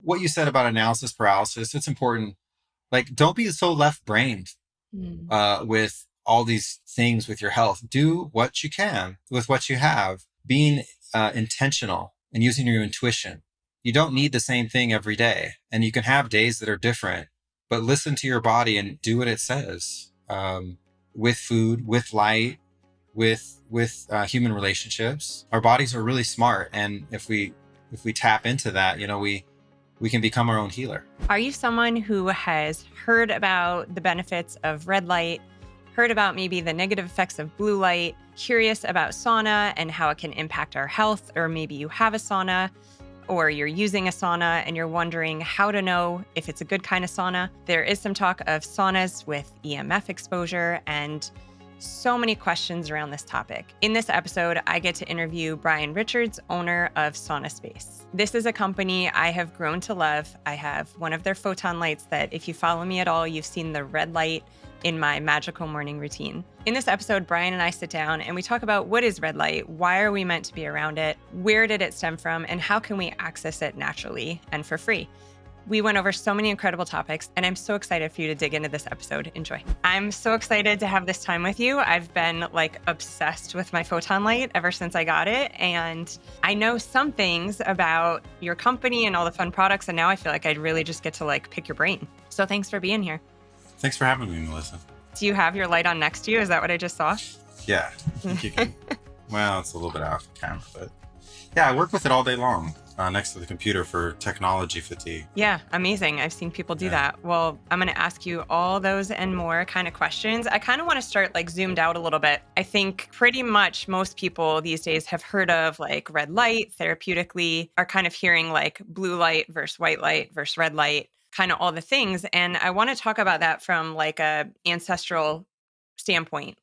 what you said about analysis paralysis, it's important. Like, don't be so left-brained Mm. with all these things with your health. Do what you can with what you have. Being intentional and using your intuition. You don't need the same thing every day, and you can have days that are different. But listen to your body and do what it says. With food, with light, with human relationships, our bodies are really smart, and if we tap into that, we can become our own healer. Are you someone who has heard about the benefits of red light, heard about maybe the negative effects of blue light, curious about sauna and how it can impact our health, or maybe you have a sauna or you're using a sauna and you're wondering how to know if it's a good kind of sauna? There is some talk of saunas with EMF exposure and so many questions around this topic. In this episode, I get to interview Brian Richards, owner of Sauna Space. This is a company I have grown to love. I have one of their photon lights that, if you follow me at all, you've seen the red light in my magical morning routine. In this episode, Brian and I sit down and we talk about what is red light, why are we meant to be around it, where did it stem from, and how can we access it naturally and for free. We went over so many incredible topics, and I'm so excited for you to dig into this episode. Enjoy. I'm so excited to have this time with you. I've been obsessed with my photon light ever since I got it, and I know some things about your company and all the fun products, and now I feel like I'd really just get to pick your brain. So thanks for being here. Thanks for having me, Melissa. Do you have your light on next to you? Is that what I just saw? Yeah, I think you can. Well, it's a little bit off camera, but yeah, I work with it all day long. Next to the computer for technology fatigue. Yeah, amazing. I've seen people do that. Well, I'm going to ask you all those and more kind of questions. I kind of want to start zoomed out a little bit. I think pretty much most people these days have heard of red light, therapeutically, are kind of hearing blue light versus white light versus red light, kind of all the things. And I want to talk about that from a ancestral standpoint,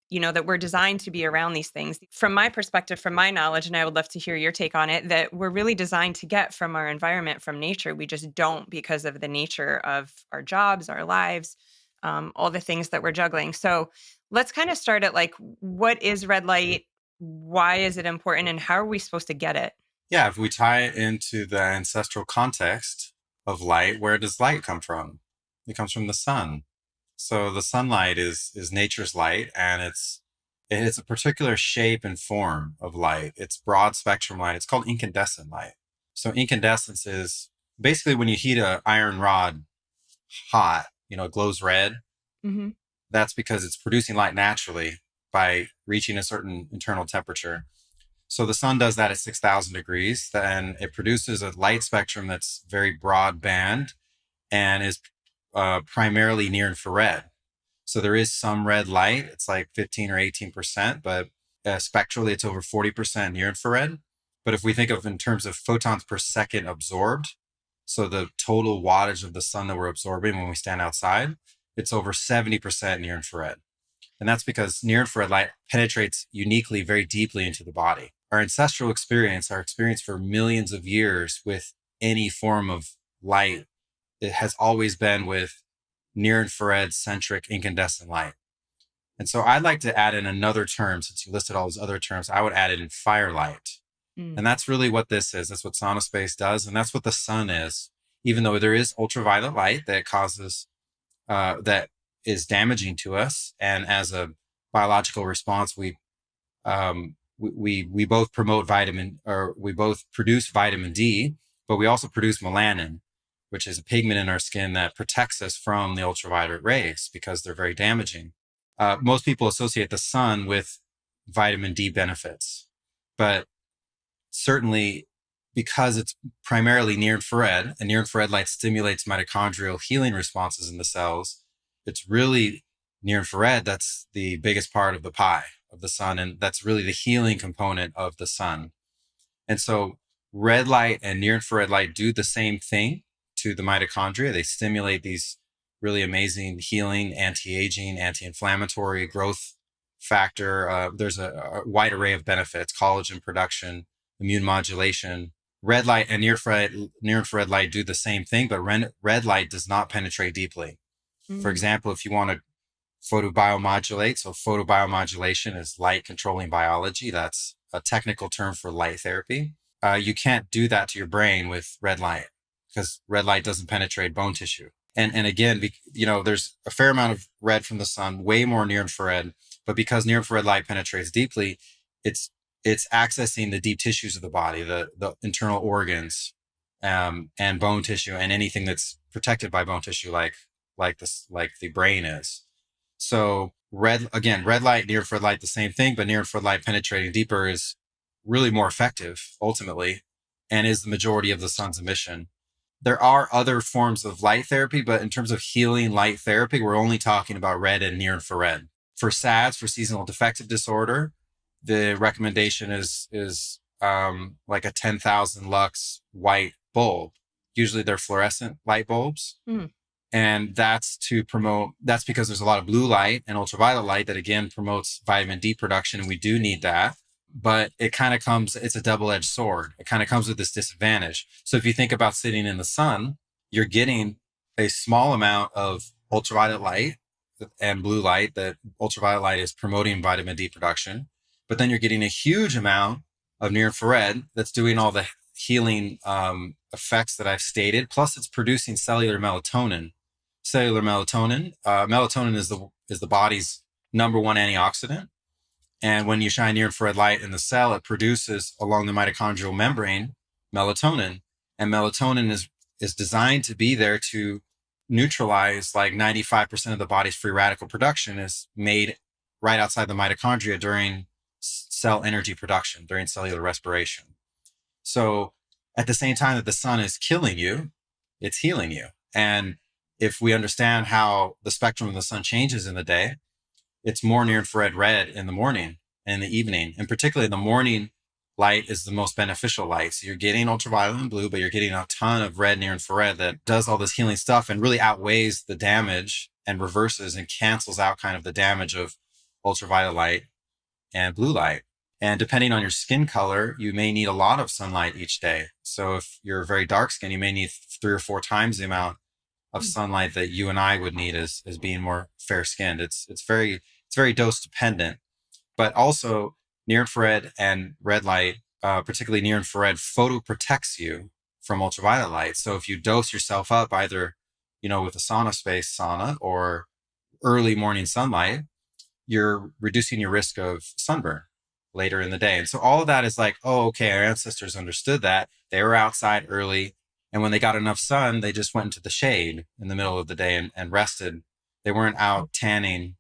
that we're designed to be around these things. From my perspective, from my knowledge, and I would love to hear your take on it, that we're really designed to get from our environment, from nature. We just don't because of the nature of our jobs, our lives, all the things that we're juggling. So let's kind of start at what is red light? Why is it important? And how are we supposed to get it? Yeah, if we tie it into the ancestral context of light, where does light come from? It comes from the sun. So the sunlight is nature's light, and it's a particular shape and form of light. It's broad spectrum light. It's called incandescent light. So incandescence is basically when you heat an iron rod hot, it glows red. Mm-hmm. That's because it's producing light naturally by reaching a certain internal temperature. So the sun does that at 6,000 degrees. Then it produces a light spectrum that's very broad band and is primarily near infrared. So there is some red light. It's 15 or 18%, but spectrally it's over 40% near infrared. But if we think of in terms of photons per second absorbed, so the total wattage of the sun that we're absorbing when we stand outside, it's over 70% near infrared. And that's because near infrared light penetrates uniquely very deeply into the body. Our ancestral experience, our experience for millions of years with any form of light, it has always been with near infrared centric incandescent light. And so I'd like to add in another term, since you listed all those other terms, I would add it in firelight. And that's really what this is. That's what Sauna Space does. And that's what the sun is. Even though there is ultraviolet light that causes, that is damaging to us. And as a biological response, we both we both produce vitamin D, but we also produce melanin, which is a pigment in our skin that protects us from the ultraviolet rays because they're very damaging. Most people associate the sun with vitamin D benefits, but certainly because it's primarily near infrared, and near infrared light stimulates mitochondrial healing responses in the cells, it's really near infrared that's the biggest part of the pie of the sun, and that's really the healing component of the sun. And so red light and near infrared light do the same thing to the mitochondria. They stimulate these really amazing healing, anti-aging, anti-inflammatory growth factor. There's a wide array of benefits: collagen production, immune modulation. Red light and near infrared light do the same thing, but red light does not penetrate deeply. For example, if you want to photobiomodulate, so photobiomodulation is light controlling biology. That's a technical term for light therapy. You can't do that to your brain with red light, because red light doesn't penetrate bone tissue. And again, there's a fair amount of red from the sun, way more near infrared, but because near infrared light penetrates deeply, it's it's accessing the deep tissues of the body, the internal organs, and bone tissue, and anything that's protected by bone tissue, like the brain is. So red light, near infrared light, the same thing, but near infrared light penetrating deeper is really more effective ultimately, and is the majority of the sun's emission. There are other forms of light therapy, but in terms of healing light therapy, we're only talking about red and near infrared. For SADS, for seasonal defective disorder, the recommendation is like a 10,000 lux white bulb. Usually they're fluorescent light bulbs. Mm. And that's because there's a lot of blue light and ultraviolet light that again promotes vitamin D production. And we do need that. But it's a double-edged sword. It kind of comes with this disadvantage. So if you think about sitting in the sun, you're getting a small amount of ultraviolet light and blue light. That ultraviolet light is promoting vitamin D production, but then you're getting a huge amount of near infrared that's doing all the healing effects that I've stated. Plus it's producing cellular melatonin. Melatonin is the body's number one antioxidant. And when you shine near infrared light in the cell, it produces along the mitochondrial membrane melatonin. And melatonin is designed to be there to neutralize like 95% of the body's free radical production is made right outside the mitochondria during cell energy production, during cellular respiration. So at the same time that the sun is killing you, it's healing you. And if we understand how the spectrum of the sun changes in the day, it's more near infrared red in the morning and in the evening. And particularly the morning light is the most beneficial light. So you're getting ultraviolet and blue, but you're getting a ton of red near infrared that does all this healing stuff and really outweighs the damage and reverses and cancels out kind of the damage of ultraviolet light and blue light. And depending on your skin color, you may need a lot of sunlight each day. So if you're very dark skinned, you may need 3 or 4 times the amount of sunlight that you and I would need as being more fair skinned. It's very dose dependent, but also near infrared and red light, particularly near infrared, photoprotects you from ultraviolet light. So if you dose yourself up either, with a Sauna Space sauna or early morning sunlight, you're reducing your risk of sunburn later in the day. And so all of that is like, oh, okay, our ancestors understood that. They were outside early. And when they got enough sun, they just went into the shade in the middle of the day and rested. They weren't out tanning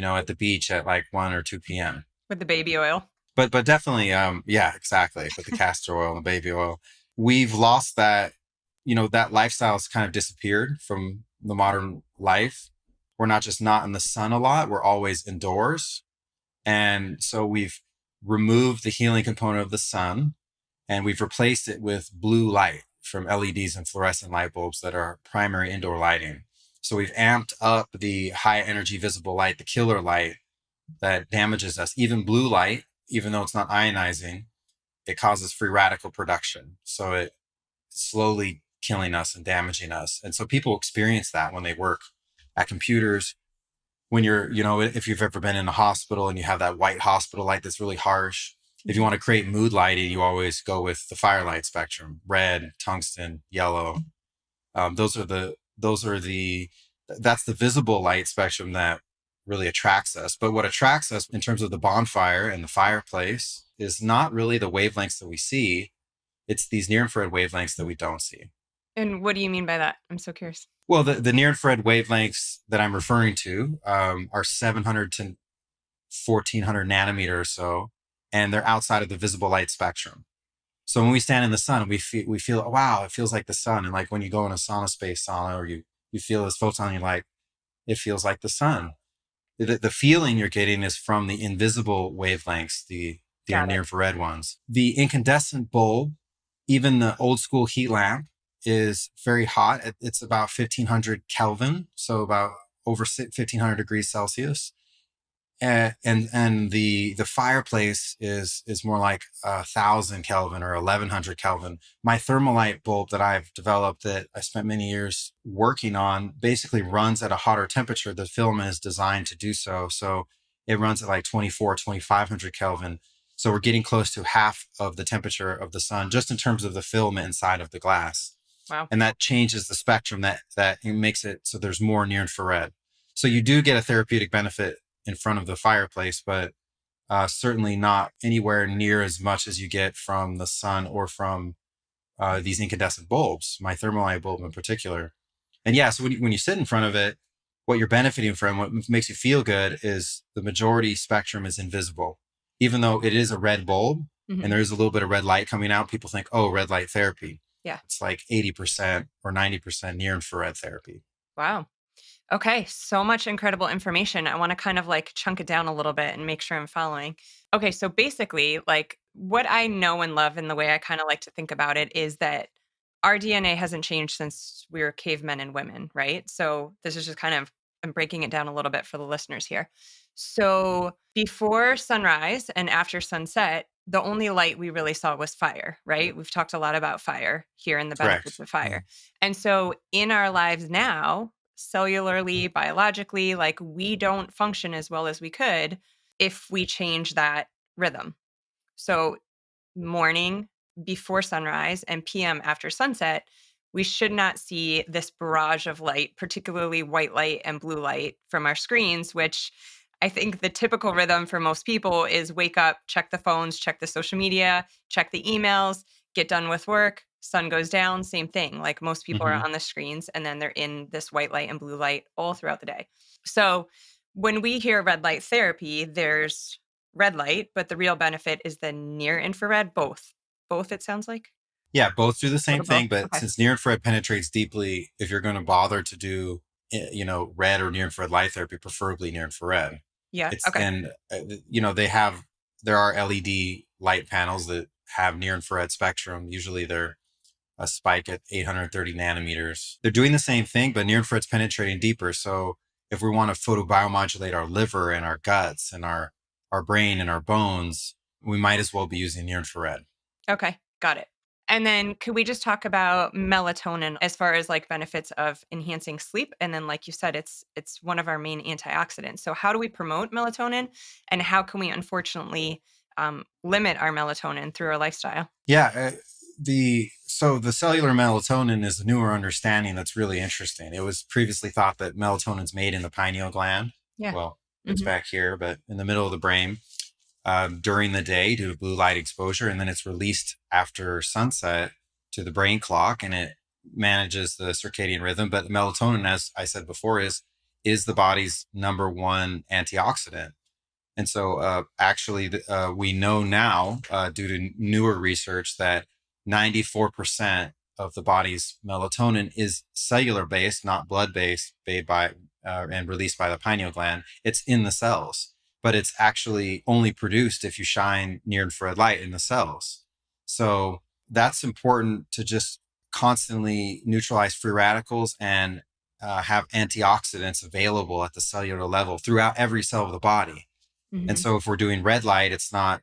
at the beach at like 1 or 2 p.m. With the baby oil. But definitely, yeah, exactly. With the castor oil and the baby oil. We've lost that, that lifestyle's kind of disappeared from the modern life. We're not just not in the sun a lot, we're always indoors. And so we've removed the healing component of the sun and we've replaced it with blue light from LEDs and fluorescent light bulbs that are primary indoor lighting. So we've amped up the high energy visible light, the killer light that damages us. Even blue light, even though it's not ionizing, it causes free radical production. So it's slowly killing us and damaging us. And so people experience that when they work at computers. When you're, if you've ever been in a hospital and you have that white hospital light that's really harsh, if you want to create mood lighting, you always go with the firelight spectrum: red, tungsten, yellow. That's the visible light spectrum that really attracts us. But what attracts us in terms of the bonfire and the fireplace is not really the wavelengths that we see. It's these near infrared wavelengths that we don't see. And what do you mean by that? I'm so curious. Well, the near infrared wavelengths that I'm referring to are 700 to 1400 nanometer or so, and they're outside of the visible light spectrum. So when we stand in the sun, we feel, wow, it feels like the sun. And like when you go in a Sauna Space sauna, or you feel this photon, you're like, it feels like the sun. The feeling you're getting is from the invisible wavelengths, the near infrared ones. The incandescent bulb, even the old school heat lamp, is very hot. It's about 1500 Kelvin, so about over 1500 degrees Celsius. And the fireplace is more like 1000 Kelvin or 1100 Kelvin. My thermalite bulb that I've developed, that I spent many years working on, basically runs at a hotter temperature. The filament is designed to do so. So it runs at like 2500 Kelvin. So we're getting close to half of the temperature of the sun, just in terms of the filament inside of the glass. Wow. And that changes the spectrum that it makes it so there's more near infrared. So you do get a therapeutic benefit in front of the fireplace, but certainly not anywhere near as much as you get from the sun or from these incandescent bulbs, my thermalite bulb in particular. And yeah, so when you sit in front of it, what you're benefiting from, what makes you feel good, is the majority spectrum is invisible. Even though it is a red bulb and Hmm. there is a little bit of red light coming out, people think, oh, red light therapy. Yeah. It's like 80% or 90% near infrared therapy. Wow. Okay, so much incredible information. I want to kind of like chunk it down a little bit and make sure I'm following. Okay, so basically, like what I know and love and the way I kind of like to think about it is that our DNA hasn't changed since we were cavemen and women, right? So this is just kind of, I'm breaking it down a little bit for the listeners here. So before sunrise and after sunset, the only light we really saw was fire, right? We've talked a lot about fire here and the benefits Correct. of Yeah. fire. And so in our lives now, cellularly, biologically, like we don't function as well as we could if we change that rhythm. So, morning before sunrise and PM after sunset, we should not see this barrage of light, particularly white light and blue light from our screens, which I think the typical rhythm for most people is wake up, check the phones, check the social media, check the emails, get done with work, sun goes down, same thing. Like most people are Hmm. on the screens and then they're in this white light and blue light all throughout the day. So when we hear red light therapy, there's red light, but the real benefit is the near infrared, both. Both, it sounds like? Yeah, both do the same Little both. thing, but Okay. since near infrared penetrates deeply, if you're going to bother to do, red or near infrared light therapy, preferably near infrared. Yeah. It's Okay. and there are LED light panels that have near infrared spectrum. Usually they're a spike at 830 nanometers. They're doing the same thing, but near infrared's penetrating deeper. So if we want to photobiomodulate our liver and our guts and our brain and our bones, we might as well be using near infrared. Okay. Got it. And then could we just talk about melatonin as far as like benefits of enhancing sleep? And then like you said, it's one of our main antioxidants. So how do we promote melatonin and how can we unfortunately limit our melatonin through our lifestyle? Yeah, the cellular melatonin is a newer understanding that's really interesting. It was previously thought that melatonin's made in the pineal gland. Yeah. Well, it's Hmm. back here, but in the middle of the brain during the day due to blue light exposure, and then it's released after sunset to the brain clock, and it manages the circadian rhythm. But melatonin, as I said before, is the body's number one antioxidant. And so, we know now, due to newer research, that 94% of the body's melatonin is cellular based, not blood based, made by and released by the pineal gland. It's in the cells, but it's actually only produced if you shine near infrared light in the cells. So that's important to just constantly neutralize free radicals and have antioxidants available at the cellular level throughout every cell of the body. And Hmm. so if we're doing red light, it's not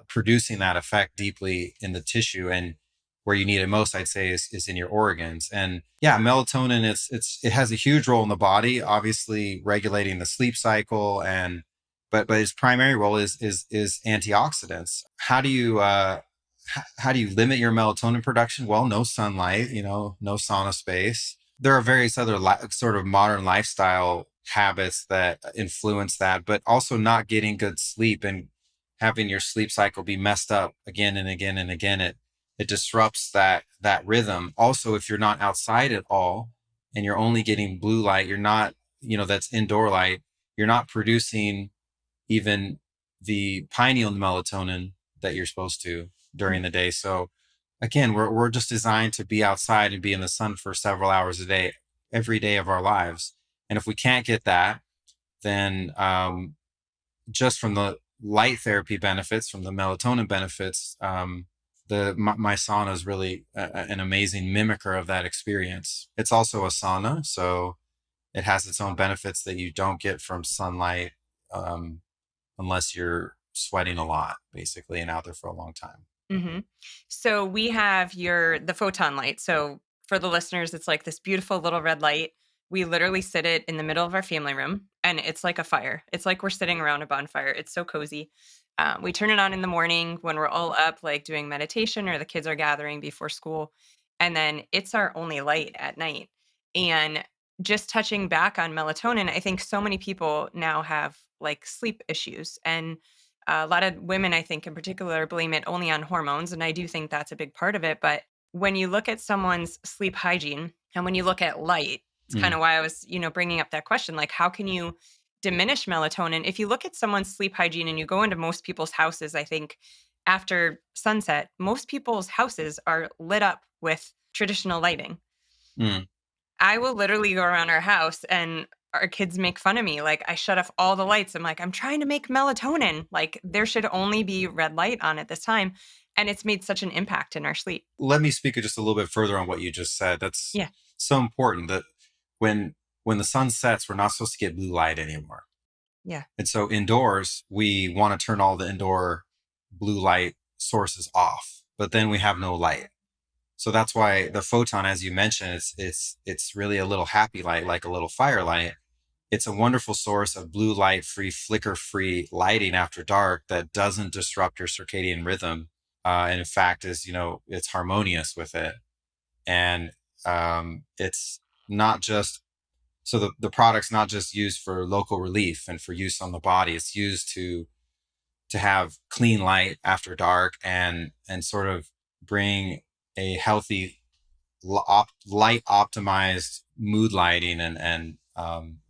producing that effect deeply in the tissue. And where you need it most, I'd say, is in your organs. And yeah, melatonin, it has a huge role in the body, obviously regulating the sleep cycle, and but its primary role is antioxidants. How do you limit your melatonin production? Well, no sunlight, no sauna space. There are various other sort of modern lifestyle habits that influence that, but also not getting good sleep and having your sleep cycle be messed up again and again and again. It disrupts that rhythm. Also, if you're not outside at all and you're only getting blue light, you're not, that's indoor light, you're not producing even the pineal melatonin that you're supposed to during the day. So again, we're just designed to be outside and be in the sun for several hours a day, every day of our lives. And if we can't get that, then just from the light therapy benefits, from the melatonin benefits, my sauna is really an amazing mimicker of that experience. It's also a sauna, so it has its own benefits that you don't get from sunlight, um, unless you're sweating a lot, basically, and out there for a long time. Hmm. So we have the photon light. So for the listeners, it's like this beautiful little red light. We literally sit it in the middle of our family room, and it's like a fire. It's like we're sitting around a bonfire. It's so cozy. We turn it on in the morning when we're all up, like doing meditation or the kids are gathering before school. and then it's our only light at night. And just touching back on melatonin, I think so many people now have like sleep issues. And a lot of women, I think in particular, blame it only on hormones. And I do think that's a big part of it. But when you look at someone's sleep hygiene and when you look at light, it's kind Mm, of why I was, bringing up that question, like, how can you diminish melatonin? If you look at someone's sleep hygiene and you go into most people's houses, I think after sunset, most people's houses are lit up with traditional lighting. mm. I will literally go around our house and our kids make fun of me. Like, I shut off all the lights. I'm like, I'm trying to make melatonin. Like, there should only be red light on at this time. And it's made such an impact in our sleep. Let me speak just a little bit further on what you just said. That's Yeah. so important that when when the sun sets, we're not supposed to get blue light anymore. Yeah. And so indoors, we want to turn all the indoor blue light sources off, but then we have no light. So that's why the photon, as you mentioned, it's really a little happy light, like a little firelight. It's a wonderful source of blue light free, flicker free lighting after dark that doesn't disrupt your circadian rhythm. And in fact, it's harmonious with it. And it's not just, so the product's not just used for local relief and for use on the body. It's used to have clean light after dark and sort of bring a healthy light optimized mood lighting and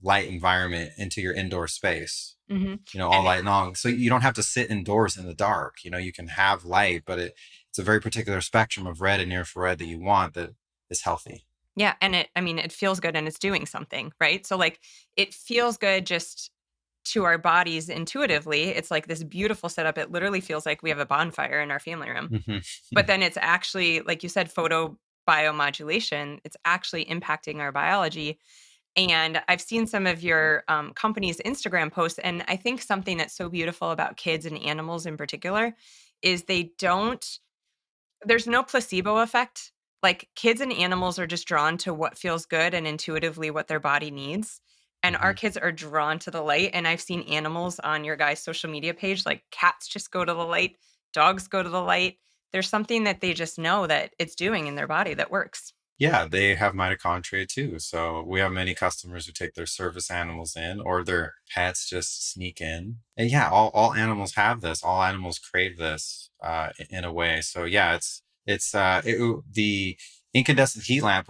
light environment into your indoor space, Hmm. all And night long. So you don't have to sit indoors in the dark. You can have light, but it's a very particular spectrum of red and infrared that you want that is healthy. yeah. And it feels good and it's doing something, right? So, like, it feels good just to our bodies intuitively. It's like this beautiful setup. It literally feels like we have a bonfire in our family room. Hmm. But then it's actually, like you said, photo biomodulation. It's actually impacting our biology. And I've seen some of your company's Instagram posts. And I think something that's so beautiful about kids and animals in particular is there's no placebo effect. Like, kids and animals are just drawn to what feels good and intuitively what their body needs. And our Hmm. kids are drawn to the light. And I've seen animals on your guys' social media page, like cats just go to the light, dogs go to the light. There's something that they just know that it's doing in their body that works. Yeah, they have mitochondria too. So we have many customers who take their service animals in or their pets just sneak in. And yeah, all animals have this. All animals crave this in a way. So yeah, the incandescent heat lamp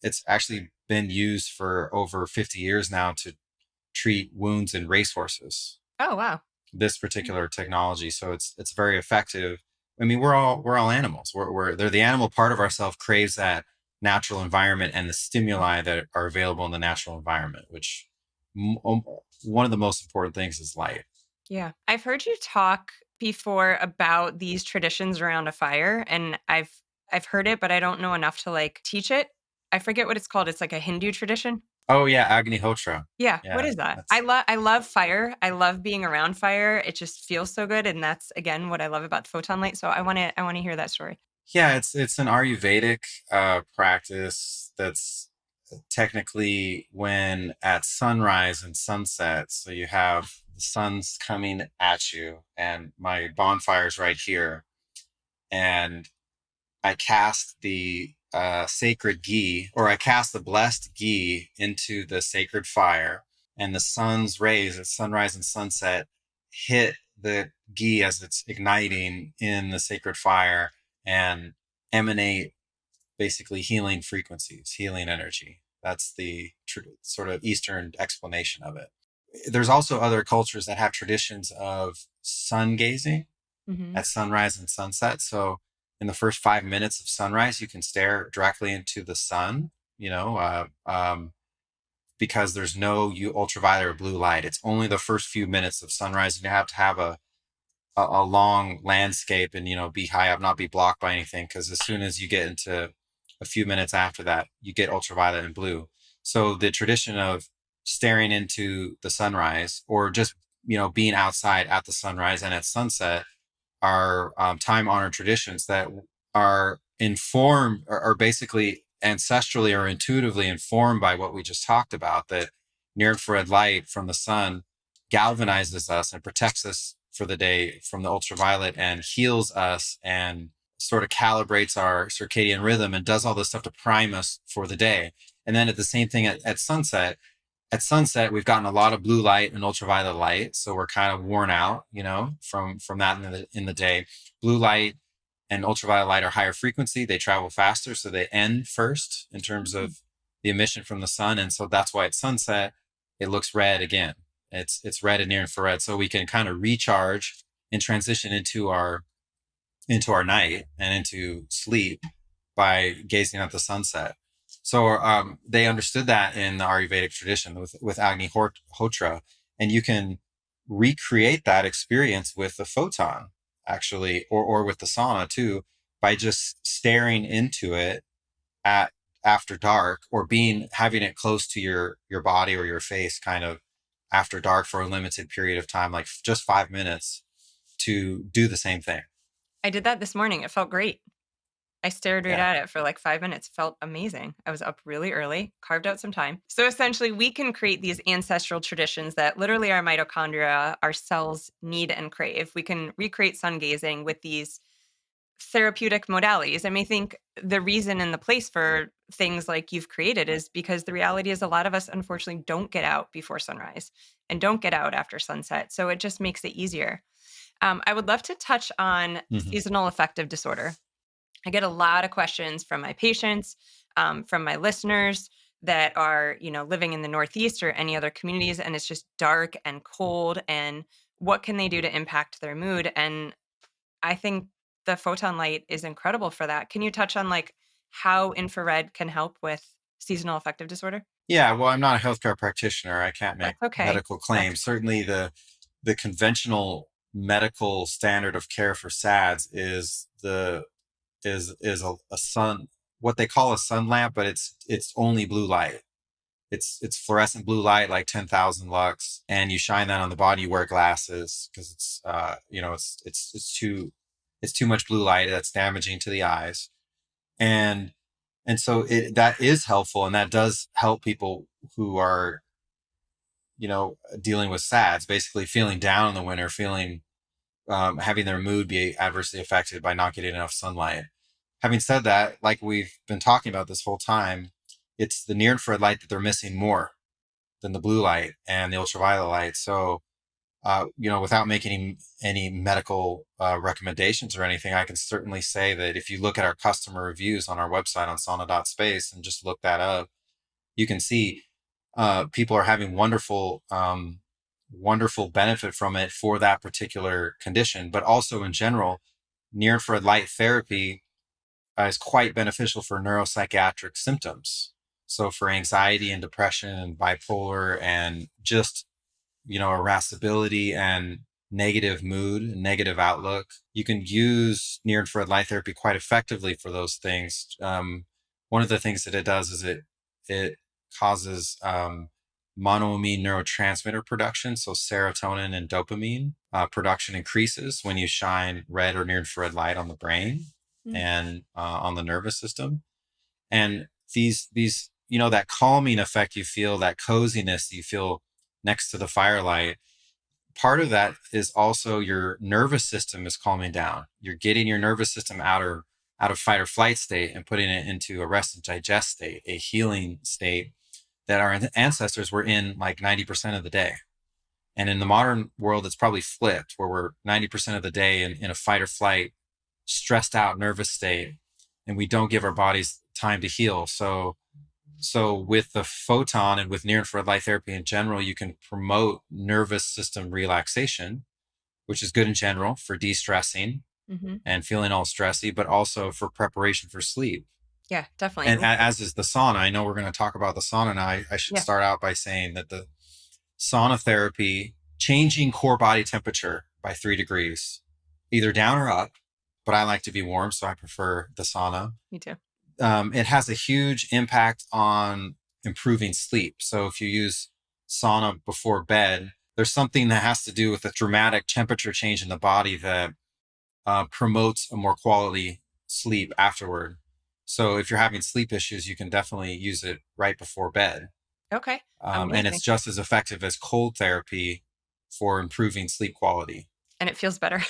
it's actually been used for over 50 years now to treat wounds in racehorses, Oh, wow. this particular technology. So it's very effective. I mean, we're all animals. They're the animal part of ourselves craves that natural environment and the stimuli that are available in the natural environment, which one of the most important things is light. Yeah. I've heard you talk before about these traditions around a fire, and I've heard it, but I don't know enough to like teach it. I forget what it's called. It's like a Hindu tradition. Oh yeah, Agnihotra. Yeah, what Yeah, is that? that's I love fire. I love being around fire. It just feels so good, and that's again what I love about the photon light. So I want to hear that story. yeah, it's an Ayurvedic practice that's technically when at sunrise and sunset. So you have the sun's coming at you, and my bonfire's right here, and I cast the sacred ghee, or I cast the blessed ghee into the sacred fire, and the sun's rays at sunrise and sunset hit the ghee as it's igniting in the sacred fire and emanate basically healing frequencies, healing energy. That's the sort of Eastern explanation of it. There's also other cultures that have traditions of sun gazing Hmm. at sunrise and sunset. So in the first 5 minutes of sunrise, you can stare directly into the sun, because there's no ultraviolet or blue light. It's only the first few minutes of sunrise, and you have to have a long landscape and be high up, not be blocked by anything. Because as soon as you get into a few minutes after that, you get ultraviolet and blue. So the tradition of staring into the sunrise, or just being outside at the sunrise and at sunset, are time honored traditions that are informed, are basically ancestrally or intuitively informed by what we just talked about, that near infrared light from the sun galvanizes us and protects us for the day from the ultraviolet and heals us and sort of calibrates our circadian rhythm and does all this stuff to prime us for the day. And then at the same thing at sunset. At sunset, we've gotten a lot of blue light and ultraviolet light, so we're kind of worn out, from that in the day. Blue light and ultraviolet light are higher frequency; they travel faster, so they end first in terms of the emission from the sun, and so that's why at sunset it looks red again. It's red and near infrared, so we can kind of recharge and transition into our night and into sleep by gazing at the sunset. So they understood that in the Ayurvedic tradition with Agni Hotra, and you can recreate that experience with the photon, actually, or with the sauna too, by just staring into it at after dark, or having it close to your body or your face, kind of after dark for a limited period of time, like just 5 minutes, to do the same thing. I did that this morning. It felt great. I stared right Yeah. at it for like 5 minutes. Felt amazing. I was up really early, carved out some time. So essentially, we can create these ancestral traditions that literally our mitochondria, our cells need and crave. We can recreate sun gazing with these therapeutic modalities. I may think the reason and the place for things like you've created is because the reality is a lot of us unfortunately don't get out before sunrise and don't get out after sunset. So it just makes it easier. I would love to touch on Mhm. seasonal affective disorder. I get a lot of questions from my patients, from my listeners that are, living in the Northeast or any other communities, and it's just dark and cold. And what can they do to impact their mood? And I think the photon light is incredible for that. Can you touch on like how infrared can help with seasonal affective disorder? Yeah, well, I'm not a healthcare practitioner. I can't make That's okay. medical That's claims. Certainly, the conventional medical standard of care for SADS is a sun, what they call a sun lamp, but it's only blue light. It's fluorescent blue light, like 10,000 lux, and you shine that on the body. You wear glasses because it's too much blue light that's damaging to the eyes, and so that is helpful, and that does help people who are dealing with SADS, basically feeling down in the winter, feeling having their mood be adversely affected by not getting enough sunlight. Having said that, like we've been talking about this whole time, it's the near infrared light that they're missing more than the blue light and the ultraviolet light. So, without making any medical recommendations or anything, I can certainly say that if you look at our customer reviews on our website on sauna.space and just look that up, you can see people are having wonderful benefit from it for that particular condition. But also in general, near infrared light therapy is quite beneficial for neuropsychiatric symptoms. So for anxiety and depression and bipolar and just, irascibility and negative mood and negative outlook, you can use near infrared light therapy quite effectively for those things. One of the things that it does is it causes monoamine neurotransmitter production. So serotonin and dopamine production increases when you shine red or near infrared light on the brain Mm. and on the nervous system. And these that calming effect you feel, that coziness you feel next to the firelight, part of that is also your nervous system is calming down. You're getting your nervous system out of fight or flight state and putting it into a rest and digest state, a healing state that our ancestors were in like 90% of the day. And in the modern world, it's probably flipped, where we're 90% of the day in a fight or flight, stressed out nervous state, and we don't give our bodies time to heal. So with the photon and with near infrared light therapy in general, you can promote nervous system relaxation, which is good in general for de-stressing hmm and feeling all stressy, but also for preparation for sleep. Yeah, definitely. And as is the sauna. I know we're going to talk about the sauna now. I should Yeah. start out by saying that the sauna therapy, changing core body temperature by 3 degrees, either down or up, but I like to be warm, so I prefer the sauna. Me too. It has a huge impact on improving sleep. So if you use sauna before bed, there's something that has to do with a dramatic temperature change in the body that promotes a more quality sleep afterward. So if you're having sleep issues, you can definitely use it right before bed. Okay. And it's Amazing. just as effective as cold therapy for improving sleep quality. And it feels better.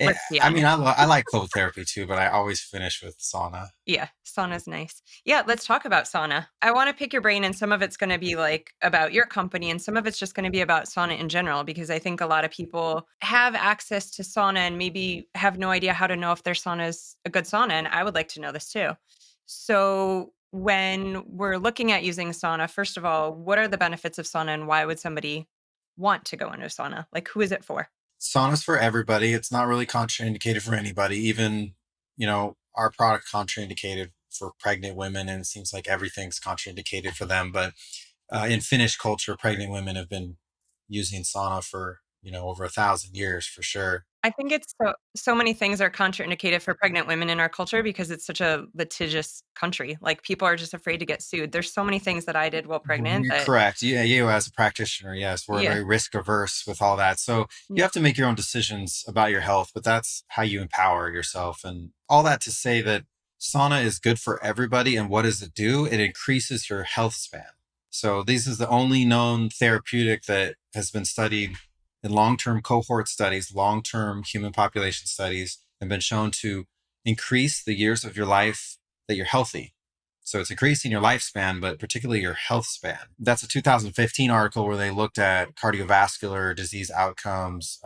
Eh, Let's be I mean, honest. I like cold therapy too, but I always finish with sauna. Yeah, sauna's nice. Yeah, let's talk about sauna. I want to pick your brain, and some of it's going to be like about your company, and some of it's just going to be about sauna in general, because I think a lot of people have access to sauna and maybe have no idea how to know if their sauna is a good sauna. And I would like to know this too. So, when we're looking at using sauna, first of all, what are the benefits of sauna and why would somebody want to go into a sauna? Like, who is it for? Sauna's for everybody. It's not really contraindicated for anybody. Even, our product contraindicated for pregnant women, and it seems like everything's contraindicated for them. But in Finnish culture, pregnant women have been using sauna for over 1,000 years for sure. I think it's so many things are contraindicated for pregnant women in our culture because it's such a litigious country. Like, people are just afraid to get sued. There's so many things that I did while pregnant You're that correct. Yeah, you as a practitioner, yes, we're yeah, very risk averse with all that. So you yeah. have to make your own decisions about your health, but that's how you empower yourself. And all that to say that sauna is good for everybody. And what does it do? It increases your health span. So this is the only known therapeutic that has been studied in long-term cohort studies, long-term human population studies, and been shown to increase the years of your life that you're healthy. So it's increasing your lifespan, but particularly your health span. That's a 2015 article where they looked at cardiovascular disease outcomes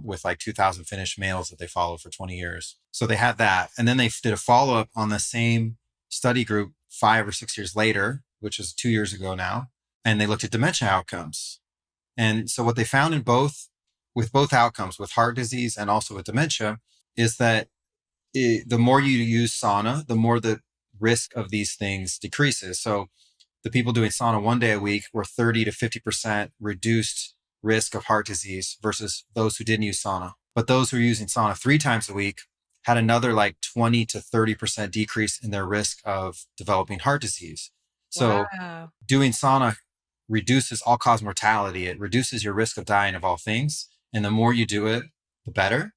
with like 2,000 Finnish males that they followed for 20 years. So they had that. And then they did a follow up on the same study group 5 or 6 years later, which is 2 years ago now. And they looked at dementia outcomes. And so what they found with both outcomes, with heart disease and also with dementia, is that the more you use sauna, the more the risk of these things decreases. So the people doing sauna 1 day a week were 30 to 50% reduced risk of heart disease versus those who didn't use sauna. But those who are using sauna 3 times a week had another like 20 to 30% decrease in their risk of developing heart disease. So Wow. doing sauna reduces all cause mortality. It reduces your risk of dying of all things. And the more you do it, the better.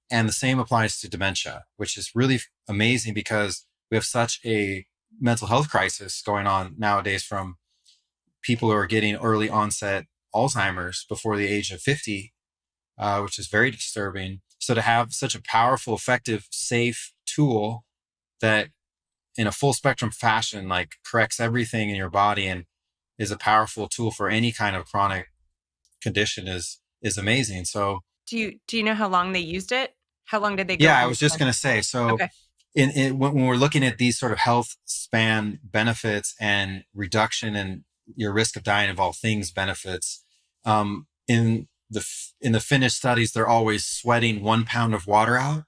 And the same applies to dementia, which is really amazing because we have such a mental health crisis going on nowadays from people who are getting early onset Alzheimer's before the age of 50, which is very disturbing. So to have such a powerful, effective, safe tool that in a full spectrum fashion, like corrects everything in your body and is a powerful tool for any kind of chronic condition is amazing. So Do you know how long they used it? How long did they go yeah, I on the was just study? going to say, so Okay. when we're looking at these sort of health span benefits and reduction in your risk of dying of all things benefits, in the Finnish studies, they're always sweating 1 pound of water out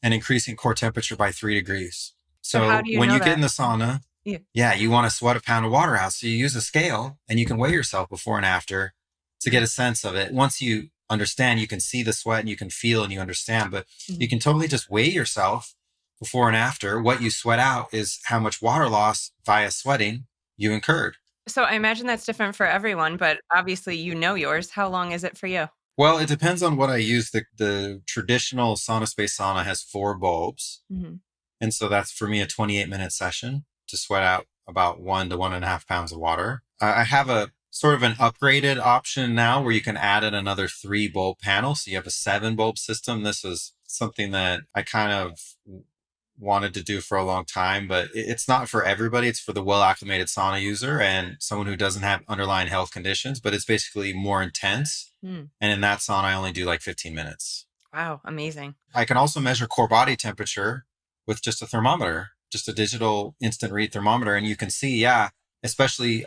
and increasing core temperature by 3 degrees. So how So do you when know you get that? in the sauna, Yeah. yeah, you want to sweat a pound of water out. So you use a scale and you can weigh yourself before and after to get a sense of it. Once you understand, you can see the sweat and you can feel and you understand, but you Mhm. can totally just weigh yourself before and after. What you sweat out is how much water loss via sweating you incurred. So I imagine that's different for everyone, but obviously you know yours. How long is it for you? Well, it depends on what I use. The traditional Sauna Space sauna has 4 bulbs. Mhm. And so that's for me a 28-minute session to sweat out about 1 to 1.5 pounds of water. I have a sort of an upgraded option now where you can add in another 3 bulb panel. So you have a 7 bulb system. This is something that I kind of wanted to do for a long time, but it's not for everybody. It's for the well acclimated sauna user and someone who doesn't have underlying health conditions, but it's basically more intense. Mm. And in that sauna, I only do like 15 minutes. Wow, amazing. I can also measure core body temperature with just a thermometer, just a digital instant read thermometer. And you can see, yeah, especially,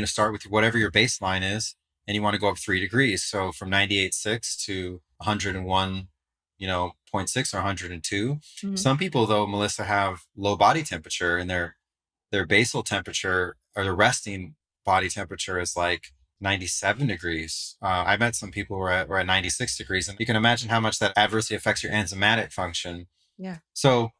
start with whatever your baseline is and you want to go up 3 degrees. So from 98.6 to 101, 0.6 or 102. Mhm. Some people though, Melissa, have low body temperature and their basal temperature or their resting body temperature is like 97 degrees. I met some people who were at 96 degrees, and you can imagine how much that adversely affects your enzymatic function. Yeah. So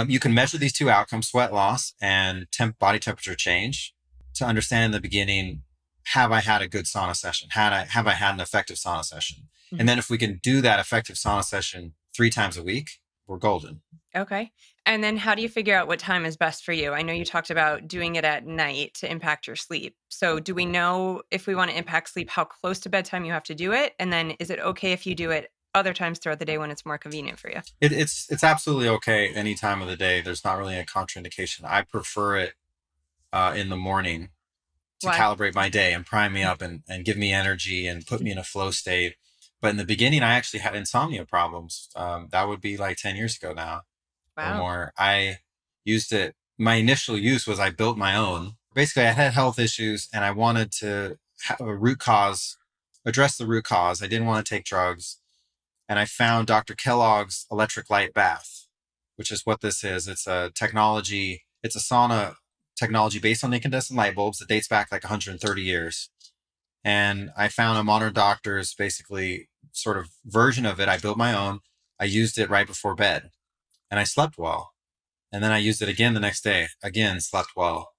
you can measure these two outcomes, sweat loss and body temperature change, to understand in the beginning, have I had a good sauna session? Have I had an effective sauna session? And Mhm. then if we can do that effective sauna session 3 times a week, we're golden. Okay. And then how do you figure out what time is best for you? I know you talked about doing it at night to impact your sleep. So do we know if we want to impact sleep, how close to bedtime you have to do it? And then is it okay if you do it other times throughout the day when it's more convenient for you. It's absolutely okay any time of the day. There's not really a contraindication. I prefer it in the morning to Why? calibrate my day and prime me up and give me energy and put me in a flow state. But in the beginning, I actually had insomnia problems. That would be like 10 years ago now or Wow. more. I used it. My initial use was I built my own. Basically, I had health issues and I wanted to have a root cause, address the root cause. I didn't want to take drugs. And I found Dr. Kellogg's electric light bath, which is what this is. It's a technology, it's a sauna technology based on incandescent light bulbs that dates back like 130 years. And I found a modern doctor's basically sort of version of it. I built my own. I used it right before bed and I slept well. And then I used it again the next day, again, slept well.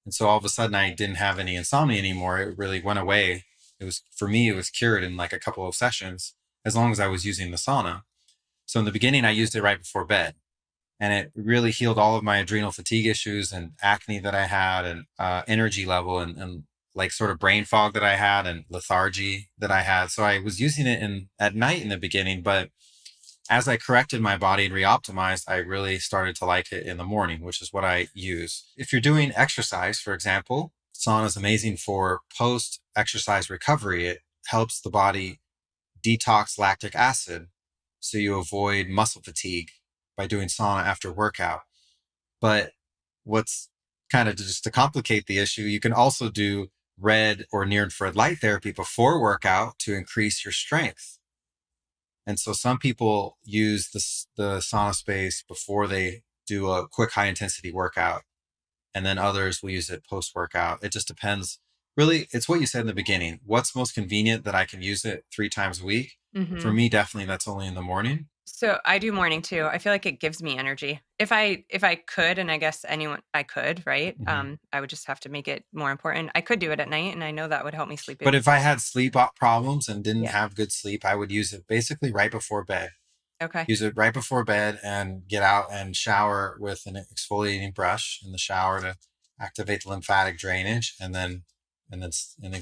And so all of a sudden I didn't have any insomnia anymore. It really went away. It was, for me, it was cured in like a couple of sessions as long as I was using the sauna. So in the beginning, I used it right before bed and it really healed all of my adrenal fatigue issues and acne that I had and energy level and like sort of brain fog that I had and lethargy that I had. So I was using it at night in the beginning, but as I corrected my body and reoptimized, I really started to like it in the morning, which is what I use. If you're doing exercise, for example, sauna is amazing for post exercise recovery. It helps the body detox lactic acid so you avoid muscle fatigue by doing sauna after workout. But what's kind of just to complicate the issue, you can also do red or near infrared light therapy before workout to increase your strength. And so some people use the sauna space before they do a quick high intensity workout. And then others will use it post workout. It just depends. Really, it's what you said in the beginning. What's most convenient that I can use it 3 times a week? For Hmm. me, definitely that's only in the morning. So I do morning too. I feel like it gives me energy. If I could, and I guess anyone I could, right? Mhm. I would just have to make it more important. I could do it at night, and I know that would help me sleep. But if I had sleep problems and didn't Yeah. have good sleep, I would use it basically right before bed. Okay. Use it right before bed and get out and shower with an exfoliating brush in the shower to activate the lymphatic drainage and then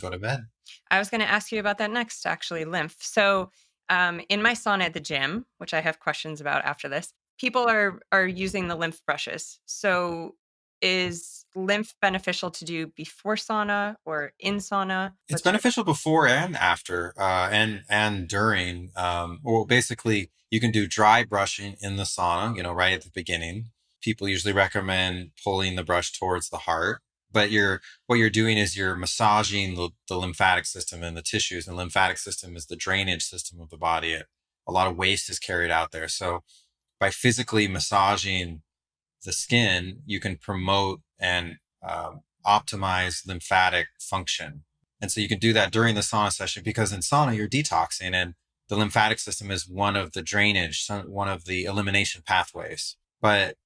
go to bed. I was going to ask you about that next, actually, lymph. So, in my sauna at the gym, which I have questions about after this, people are using the lymph brushes. So, is lymph beneficial to do before sauna or in sauna? It's beneficial before and after, and during. Well, basically, you can do dry brushing in the sauna. Right at the beginning. People usually recommend pulling the brush towards the heart, but what you're doing is you're massaging the lymphatic system and the tissues. And the lymphatic system is the drainage system of the body. A lot of waste is carried out there. So by physically massaging the skin, you can promote and optimize lymphatic function. And so you can do that during the sauna session because in sauna, you're detoxing and the lymphatic system is one of the drainage, one of the elimination pathways. But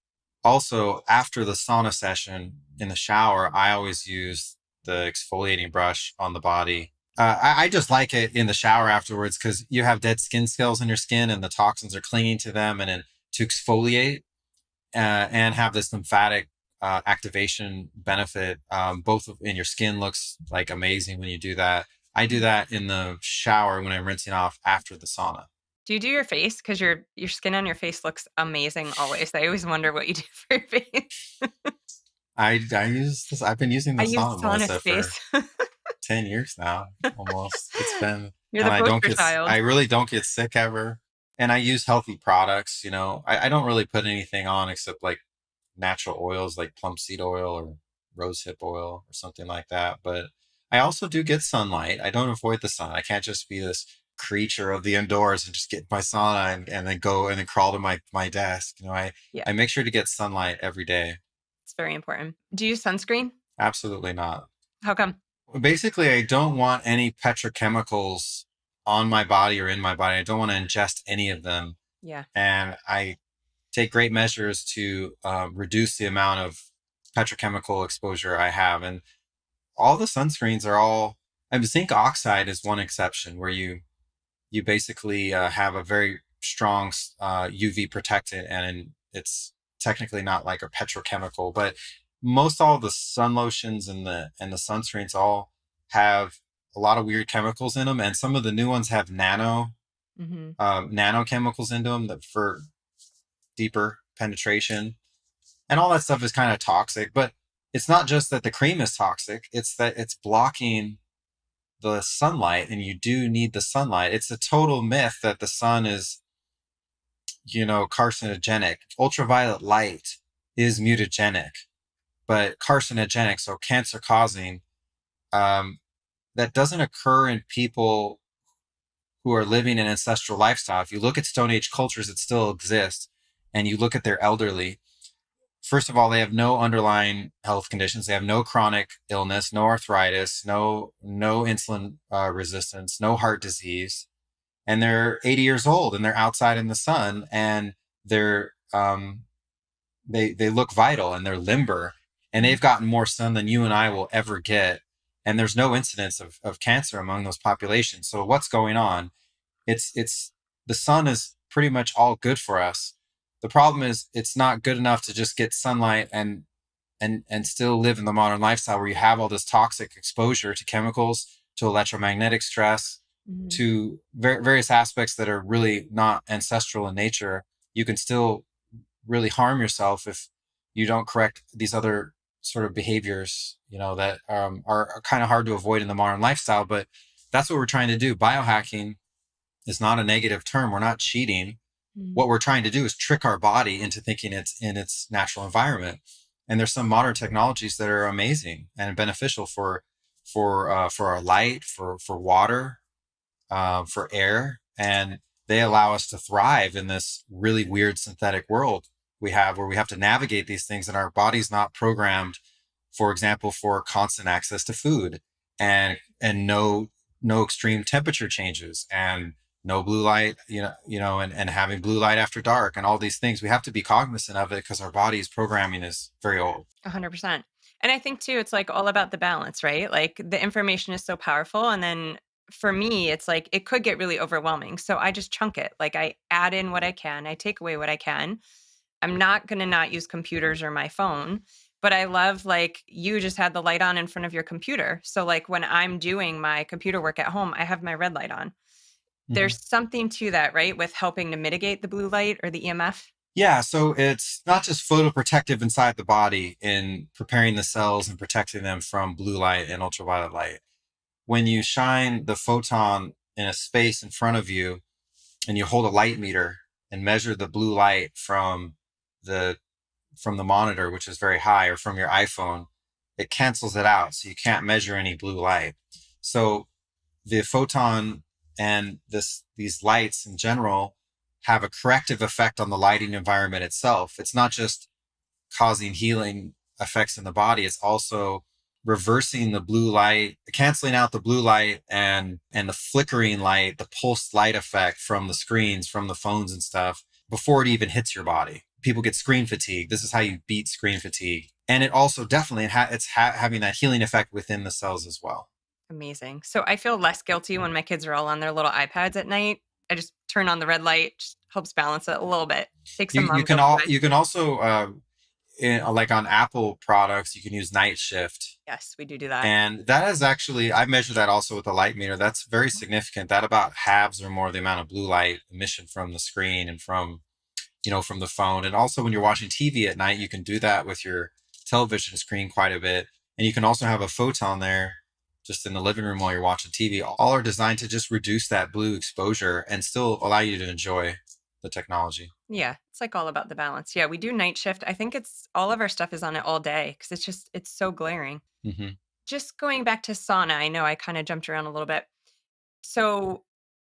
also after the sauna session in the shower, I always use the exfoliating brush on the body. I just like it in the shower afterwards because you have dead skin cells in your skin and the toxins are clinging to them. And then to exfoliate and have this lymphatic activation benefit. Both in your skin looks like amazing when you do that. I do that in the shower when I'm rinsing off after the sauna. Do you do your face? Because your skin on your face looks amazing always. I always wonder what you do for your face. I use this. I've been using the I use sauna, Sauna Melissa, for Space. 10 years now, almost. It's been, You're and the poster I child. really don't get sick ever. And I use healthy products. I don't really put anything on except like natural oils like plum seed oil or rosehip oil or something like that. But I also do get sunlight. I don't avoid the sun. I can't just be this creature of the indoors and just get my sauna and then go and then crawl to my desk. Yeah, I make sure to get sunlight every day. it's very important. Do you use sunscreen? Absolutely not. How come? Basically, I don't want any petrochemicals on my body or in my body. I don't want to ingest any of them. Yeah. And I take great measures to reduce the amount of petrochemical exposure I have. And all the sunscreens are all, zinc oxide is one exception where you basically have a very strong UV protectant and it's technically not like a petrochemical, but most all the sun lotions and the sunscreens all have a lot of weird chemicals in them. And some of the new ones have nano Hmm. nanochemicals into them that for deeper penetration, and all that stuff is kind of toxic. But it's not just that the cream is toxic; it's that it's blocking the sunlight, and you do need the sunlight. It's a total myth that the sun is, carcinogenic. Ultraviolet light is mutagenic, but carcinogenic, so cancer causing. Um, that doesn't occur in people who are living an ancestral lifestyle. If you look at Stone Age cultures that still exist, and you look at their elderly, first of all, they have no underlying health conditions. They have no chronic illness, no arthritis, no insulin resistance, no heart disease, and they're 80 years old and they're outside in the sun, and they're they look vital and they're limber, and they've gotten more sun than you and I will ever get. And there's no incidence of cancer among those populations. So what's going on? It's the sun is pretty much all good for us. The problem is it's not good enough to just get sunlight and still live in the modern lifestyle where you have all this toxic exposure to chemicals, to electromagnetic stress, Hmm. to various aspects that are really not ancestral in nature. You can still really harm yourself if you don't correct these other sort of behaviors, that are kind of hard to avoid in the modern lifestyle. But that's what we're trying to do. Biohacking is not a negative term. We're not cheating. What we're trying to do is trick our body into thinking it's in its natural environment. And there's some modern technologies that are amazing and beneficial for our light, for water, for air, and they allow us to thrive in this really weird synthetic world we have, where we have to navigate these things, and our body's not programmed, for example, for constant access to food, and no extreme temperature changes, and no blue light, and having blue light after dark, and all these things. We have to be cognizant of it because our body's programming is very old. 100%. And I think too, it's like all about the balance, right? Like the information is so powerful. And then for me, it's like it could get really overwhelming. So I just chunk it. Like I add in what I can, I take away what I can. I'm not going to not use computers or my phone, but I love like you just had the light on in front of your computer. So like when I'm doing my computer work at home, I have my red light on. Mhm. There's something to that, right? With helping to mitigate the blue light or the EMF. Yeah, so it's not just photoprotective inside the body in preparing the cells and protecting them from blue light and ultraviolet light. When you shine the photon in a space in front of you and you hold a light meter and measure the blue light the from the monitor, which is very high, or from your iPhone, it cancels it out, so you can't measure any blue light. So the photon and these lights in general have a corrective effect on the lighting environment itself. It's not just causing healing effects in the body, it's also reversing the blue light, canceling out the blue light and the flickering light, the pulsed light effect from the screens, from the phones and stuff, before it even hits your body. People get screen fatigue. This is how you beat screen fatigue. And it also definitely it's having that healing effect within the cells as well. Amazing. So I feel less guilty when my kids are all on their little iPads at night. I just turn on the red light, just helps balance it a little bit. Take some mom guilt away. You can also like on Apple products, you can use night shift. Yes, we do that. And that is actually, I measured that also with the light meter. That's very significant. That about halves or more the amount of blue light emission from the screen and from the phone. And also when you're watching TV at night, you can do that with your television screen quite a bit. And you can also have a photon there just in the living room while you're watching TV. All are designed to just reduce that blue exposure and still allow you to enjoy the technology. Yeah, it's like all about the balance. Yeah, we do night shift. I think it's all of our stuff is on it all day because it's so glaring. Hmm. Just going back to sauna, I know I kind of jumped around a little bit. So,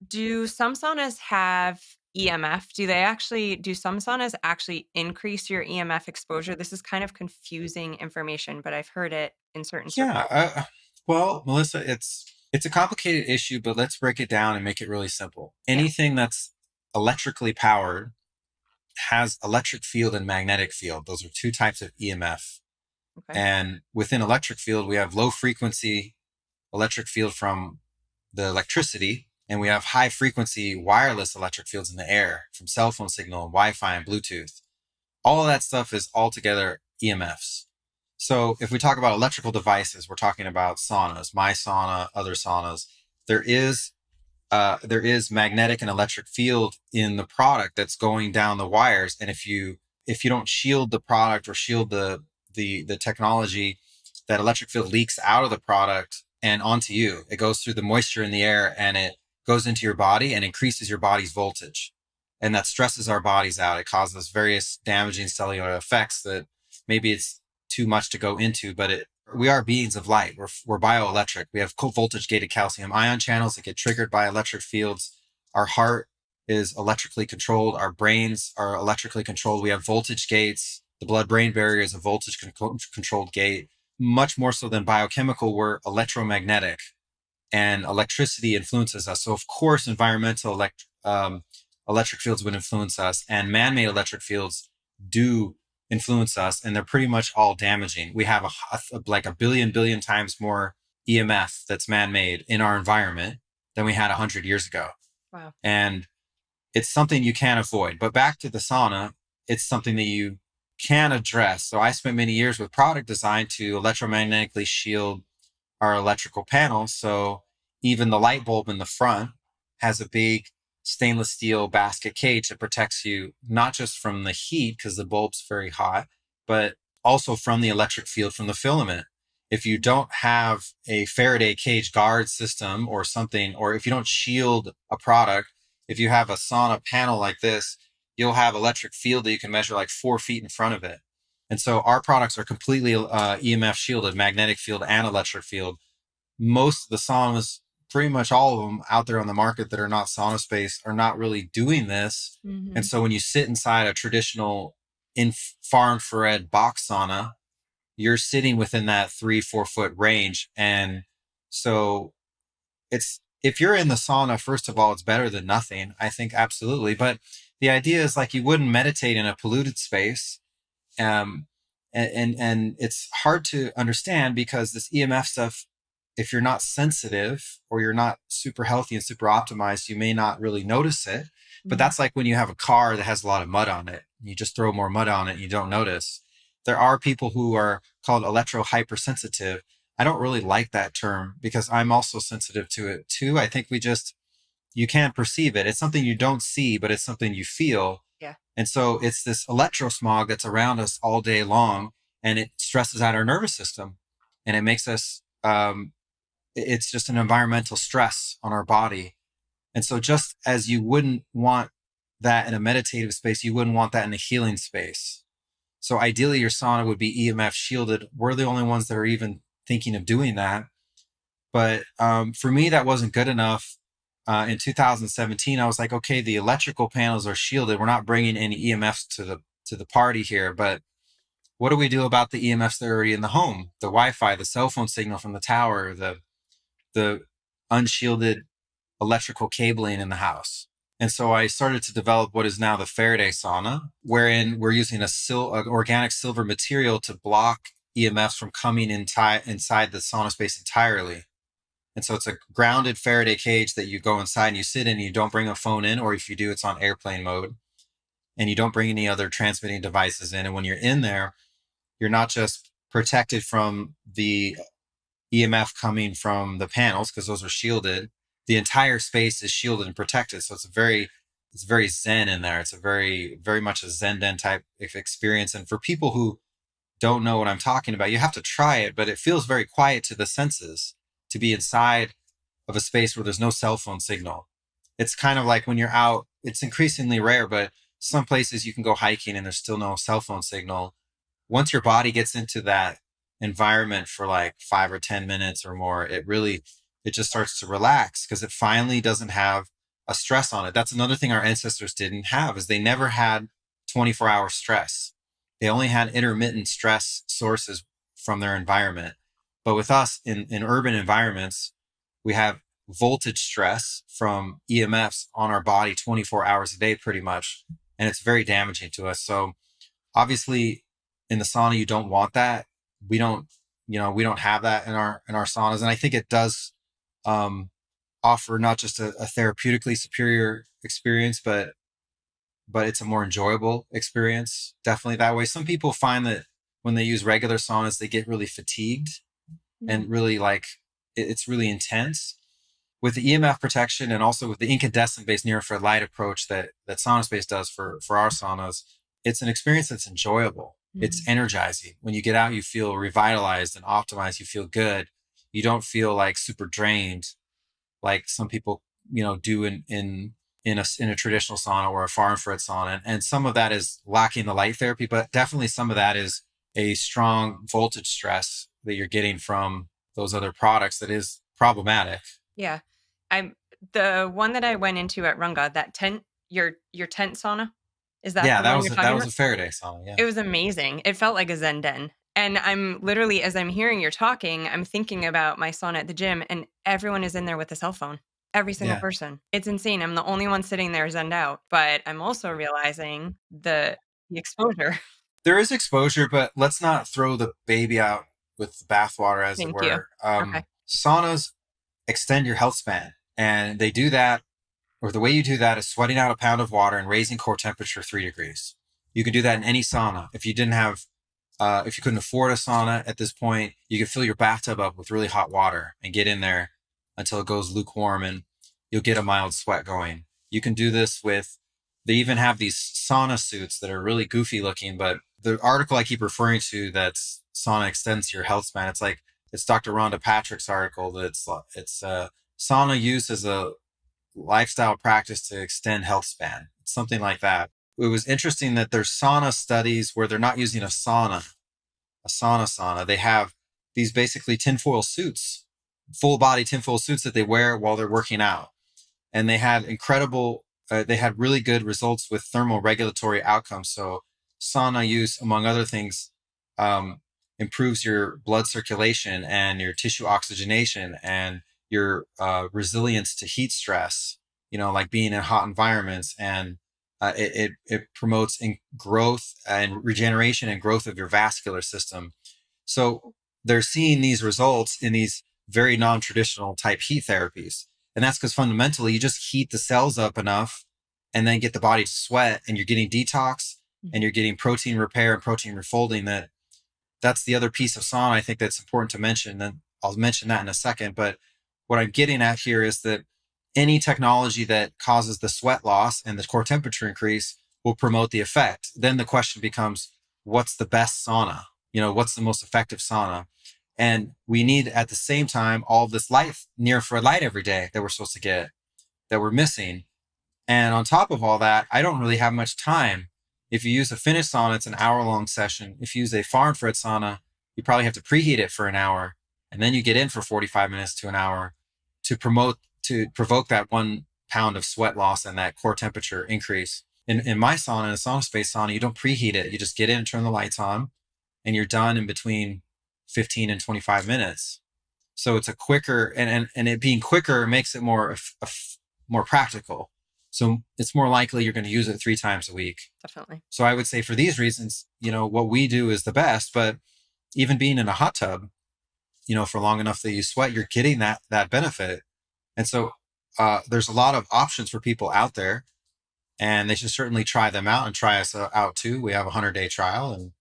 do some saunas have EMF? Do some saunas actually increase your EMF exposure? This is kind of confusing information, but I've heard it in certain Yeah. circles. Well, Melissa, it's a complicated issue, but let's break it down and make it really simple. Yeah. Anything that's electrically powered has electric field and magnetic field. Those are two types of EMF. Okay. And within electric field, we have low frequency electric field from the electricity, and we have high frequency wireless electric fields in the air from cell phone signal and Wi-Fi and Bluetooth. All of that stuff is altogether EMFs. So if we talk about electrical devices, we're talking about saunas, my sauna, other saunas. There is there is magnetic and electric field in the product that's going down the wires. And if you don't shield the product or shield the technology, that electric field leaks out of the product and onto you. It goes through the moisture in the air and it goes into your body and increases your body's voltage. And that stresses our bodies out. It causes various damaging cellular effects that maybe it's too much to go into, but we are beings of light. We're bioelectric. We have voltage gated calcium ion channels that get triggered by electric fields. Our heart is electrically controlled. Our brains are electrically controlled. We have voltage gates. The blood brain barrier is a voltage controlled gate. Much more so than biochemical, we're electromagnetic, and electricity influences us. So of course, environmental electric fields would influence us, and man-made electric fields do influence us, and they're pretty much all damaging. We have like a billion times more EMF that's man-made in our environment than we had 100 years ago. Wow. And it's something you can't avoid. But back to the sauna, it's something that you can address. So I spent many years with product design to electromagnetically shield our electrical panels. So even the light bulb in the front has a big stainless steel basket cage that protects you not just from the heat, because the bulb's very hot, but also from the electric field from the filament. If you don't have a Faraday cage guard system or something, or if you don't shield a product, if you have a sauna panel like this, you'll have electric field that you can measure like 4 feet in front of it. And so our products are completely EMF shielded, magnetic field and electric field. Most of the saunas, pretty much all of them out there on the market that are not Sauna Space, are not really doing this. Mm-hmm. And so when you sit inside a traditional far infrared box sauna, you're sitting within that 3-4 foot range. And so if you're in the sauna, first of all, it's better than nothing. I think absolutely. But the idea is like you wouldn't meditate in a polluted space. And it's hard to understand because this EMF stuff, if you're not sensitive or you're not super healthy and super optimized, you may not really notice it. But that's like when you have a car that has a lot of mud on it. You just throw more mud on it and you don't notice. There are people who are called electro hypersensitive. I don't really like that term because I'm also sensitive to it too. I think you can't perceive it. It's something you don't see, but it's something you feel. Yeah. And so it's this electrosmog that's around us all day long, and it stresses out our nervous system, and it makes us, it's just an environmental stress on our body. And so just as you wouldn't want that in a meditative space, you wouldn't want that in a healing space. So ideally your sauna would be EMF shielded. We're the only ones that are even thinking of doing that. But for me, that wasn't good enough. In 2017, I was like, okay, the electrical panels are shielded. We're not bringing any EMFs to the party here. But what do we do about the EMFs that are already in the home? The Wi-Fi, the cell phone signal from the tower, the unshielded electrical cabling in the house. And so I started to develop what is now the Faraday sauna, wherein we're using an organic silver material to block EMFs from coming inside the sauna space entirely. And so it's a grounded Faraday cage that you go inside and you sit in and you don't bring a phone in, or if you do, it's on airplane mode, and you don't bring any other transmitting devices in. And when you're in there, you're not just protected from the EMF coming from the panels, because those are shielded. The entire space is shielded and protected. So it's very zen in there. It's a very much a Zen den type of experience. And for people who don't know what I'm talking about, you have to try it, but it feels very quiet to the senses to be inside of a space where there's no cell phone signal. It's kind of like when you're out, it's increasingly rare, but some places you can go hiking and there's still no cell phone signal. Once your body gets into that environment for like 5 or 10 minutes or more, it just starts to relax because it finally doesn't have a stress on it. That's another thing our ancestors didn't have, is they never had 24-hour stress. They only had intermittent stress sources from their environment. But with us in urban environments, we have voltage stress from EMFs on our body 24 hours a day, pretty much. And it's very damaging to us. So obviously in the sauna, you don't want that. We don't have that in our saunas. And I think it does offer not just a therapeutically superior experience, but it's a more enjoyable experience. Definitely that way. Some people find that when they use regular saunas, they get really fatigued and really like it's really intense. with the EMF protection and also with the incandescent based near infrared light approach that Sauna Space does for our saunas, it's an experience that's enjoyable. It's Mhm. energizing. When you get out, you feel revitalized and optimized. You feel good. You don't feel like super drained, like some people, do in a traditional sauna or a far infrared sauna. And some of that is lacking the light therapy, but definitely some of that is a strong voltage stress that you're getting from those other products that is problematic. Yeah. I'm the one that I went into at Runga, that tent, your tent sauna, is that Yeah, the that one was you're that talking was about? a Faraday sauna. Yeah, It was amazing. It felt like a Zen den. And I'm literally, as I'm hearing you're talking, I'm thinking about my sauna at the gym, and everyone is in there with a cell phone. Every single yeah. person. It's insane. I'm the only one sitting there zenned out, but I'm also realizing the exposure. There is exposure, but let's not throw the baby out with the bathwater, as it Thank you. were. Okay. Saunas extend your health span, and they do that, or the way you do that is sweating out a pound of water and raising core temperature 3 degrees. You can do that in any sauna. If you couldn't afford a sauna at this point, you could fill your bathtub up with really hot water and get in there until it goes lukewarm, and you'll get a mild sweat going. You can do this with, they even have these sauna suits that are really goofy looking, but the article I keep referring to that's sauna extends your health span. It's Dr. Rhonda Patrick's article it's sauna use as a lifestyle practice to extend health span. Something like that. It was interesting that there's sauna studies where they're not using a sauna. They have these basically tinfoil suits, full body tinfoil suits that they wear while they're working out. And they had really good results with thermal regulatory outcomes. So sauna use, among other things, um, improves your blood circulation and your tissue oxygenation and your resilience to heat stress, like being in hot environments. And it promotes growth and regeneration and growth of your vascular system. So they're seeing these results in these very non-traditional type heat therapies. And that's because fundamentally you just heat the cells up enough and then get the body to sweat, and you're getting detox and Mhm. you're getting protein repair and protein refolding. That's the other piece of sauna I think that's important to mention. And I'll mention that in a second. But what I'm getting at here is that any technology that causes the sweat loss and the core temperature increase will promote the effect. Then the question becomes, what's the best sauna? What's the most effective sauna? And we need at the same time all this light, near infrared light every day that we're supposed to get, that we're missing. And on top of all that, I don't really have much time. If you use a Finnish sauna, it's an hour-long session. If you use a far infrared sauna, you probably have to preheat it for an hour, and then you get in for 45 minutes to an hour to provoke that 1 pound of sweat loss and that core temperature increase. In my sauna, in a Sauna Space sauna, you don't preheat it. You just get in and turn the lights on, and you're done in between 15 and 25 minutes. So it's a quicker, and it being quicker makes it more practical. So it's more likely you're going to use it 3 times a week. Definitely. So I would say for these reasons, what we do is the best. But even being in a hot tub, for long enough that you sweat, you're getting that benefit. And so there's a lot of options for people out there, and they should certainly try them out and try us out too. We have a 100-day trial, and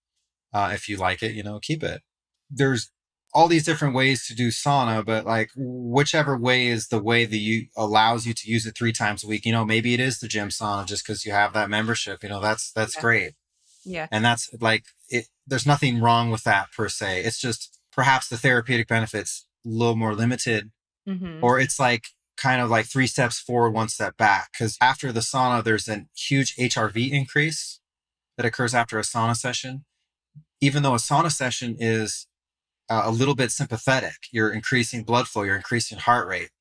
if you like it, keep it. There's all these different ways to do sauna, but like whichever way is the way that you allows you to use it 3 times a week. Maybe it is the gym sauna just because you have that membership. That's Yeah. great, Yeah. and that's like it. There's nothing wrong with that per se. It's just perhaps the therapeutic benefits a little more limited, Mhm. or it's like kind of like 3 steps forward, 1 step back. Because after the sauna, there's a huge HRV increase that occurs after a sauna session. Even though a sauna session is a little bit sympathetic, you're increasing blood flow, you're increasing heart rate,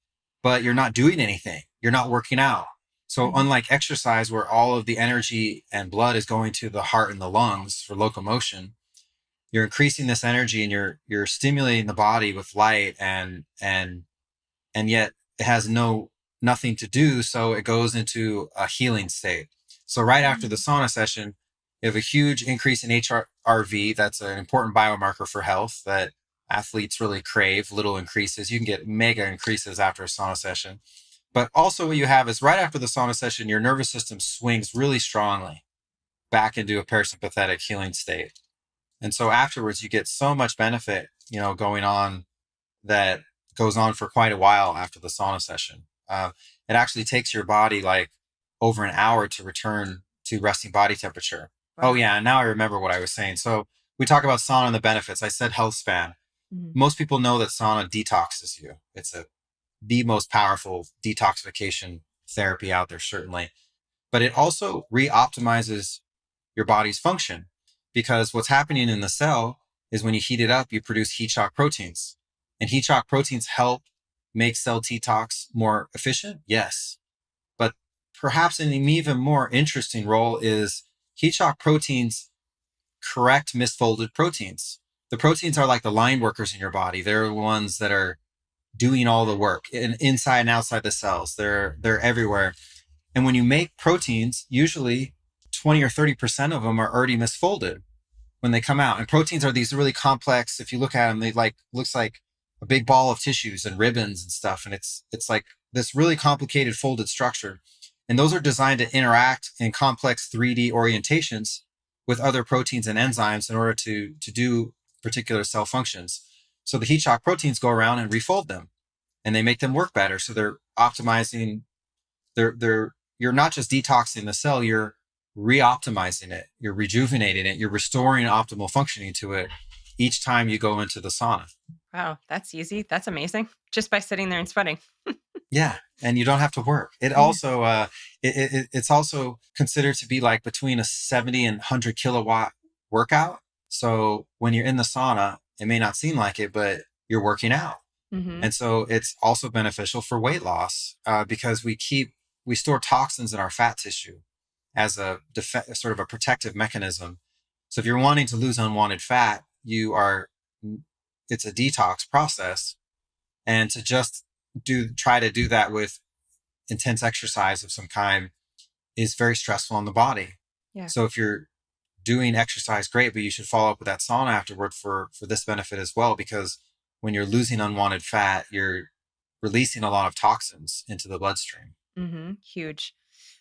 but you're not doing anything. You're not working out. So Mhm. unlike exercise where all of the energy and blood is going to the heart and the lungs for locomotion, you're increasing this energy and you're stimulating the body with light, and yet it has nothing to do, so it goes into a healing state. So right after the Mm. sauna session, you have a huge increase in HRV. That's an important biomarker for health that athletes really crave. Little increases, you can get mega increases after a sauna session. But also what you have is right after the sauna session, your nervous system swings really strongly back into a parasympathetic healing state. And so afterwards you get so much benefit, going on, that goes on for quite a while after the sauna session. It actually takes your body like over an hour to return to resting body temperature. Oh, Wow. yeah. And now I remember what I was saying. So we talk about sauna and the benefits. I said Healthspan. Mhm. Most people know that sauna detoxes you. It's the most powerful detoxification therapy out there, certainly. But it also re-optimizes your body's function, because what's happening in the cell is when you heat it up, you produce heat shock proteins. And heat shock proteins help make cell detox more efficient. Yes. But perhaps an even more interesting role is heat shock proteins correct misfolded proteins. The proteins are like the line workers in your body. They're the ones that are doing all the work inside and outside the cells. They're everywhere. And when you make proteins, usually 20 or 30% of them are already misfolded when they come out. And proteins are these really complex, if you look at them, they like looks like a big ball of tissues and ribbons and stuff. And it's like this really complicated folded structure. And those are designed to interact in complex 3D orientations with other proteins and enzymes in order to do particular cell functions. So the heat shock proteins go around and refold them, and they make them work better. So they're optimizing, they're you're not just detoxing the cell, you're re-optimizing it, you're rejuvenating it, you're restoring optimal functioning to it each time you go into the sauna. Wow, that's easy. That's amazing. Just by sitting there and sweating. Yeah, and you don't have to work. It Yeah. also it's also considered to be like between a 70 and 100 kilowatt workout. So when you're in the sauna, it may not seem like it, but you're working out. Hmm. And so it's also beneficial for weight loss, because we store toxins in our fat tissue as a sort of a protective mechanism. So if you're wanting to lose unwanted fat, it's a detox process. And to just try to do that with intense exercise of some kind is very stressful on the body. Yeah. So if you're doing exercise, great, but you should follow up with that sauna afterward for this benefit as well, because when you're losing unwanted fat, you're releasing a lot of toxins into the bloodstream. Huge.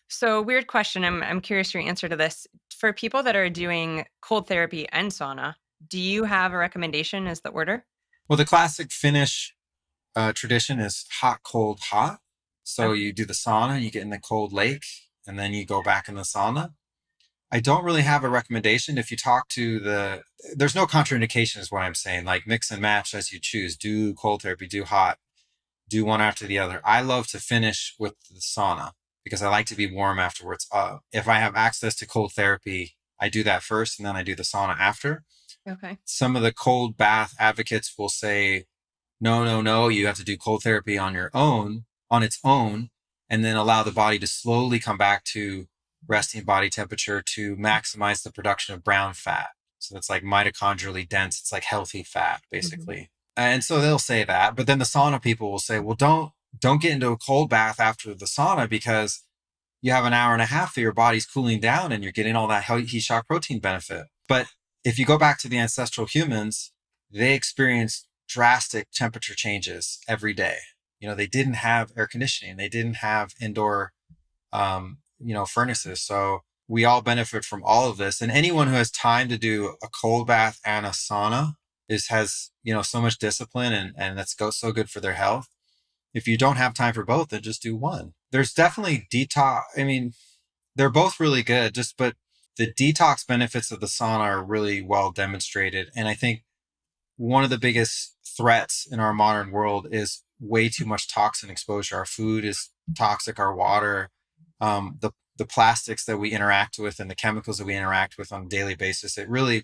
So, weird question. I'm curious your answer to this. For people that are doing cold therapy and sauna, do you have a recommendation as the order? Well, the classic Finnish tradition is hot, cold, hot. So Okay. you do the sauna, you get in the cold lake, and then you go back in the sauna. I don't really have a recommendation. If you talk to there's no contraindication, is what I'm saying. Like mix and match as you choose. Do cold therapy, do hot, do one after the other. I love to finish with the sauna because I like to be warm afterwards. If I have access to cold therapy, I do that first and then I do the sauna after. Okay. Some of the cold bath advocates will say, no, no, no, you have to do cold therapy on its own, and then allow the body to slowly come back to resting body temperature to maximize the production of brown fat. So it's like mitochondrially dense. It's like healthy fat, Hmm. basically. And so they'll say that, but then the sauna people will say, well, don't get into a cold bath after the sauna because you have an hour and a half that your body's cooling down and you're getting all that heat shock protein benefit. But if you go back to the ancestral humans, they experienced drastic temperature changes every day. They didn't have air conditioning, they didn't have indoor, furnaces. So we all benefit from all of this. And anyone who has time to do a cold bath and a sauna has, so much discipline, and that's so good for their health. If you don't have time for both, then just do one. There's definitely detox. I mean, they're both really good, but the detox benefits of the sauna are really well demonstrated. And I think one of the biggest threats in our modern world is way too much toxin exposure. Our food is toxic, our water, the plastics that we interact with and the chemicals that we interact with on a daily basis. It really,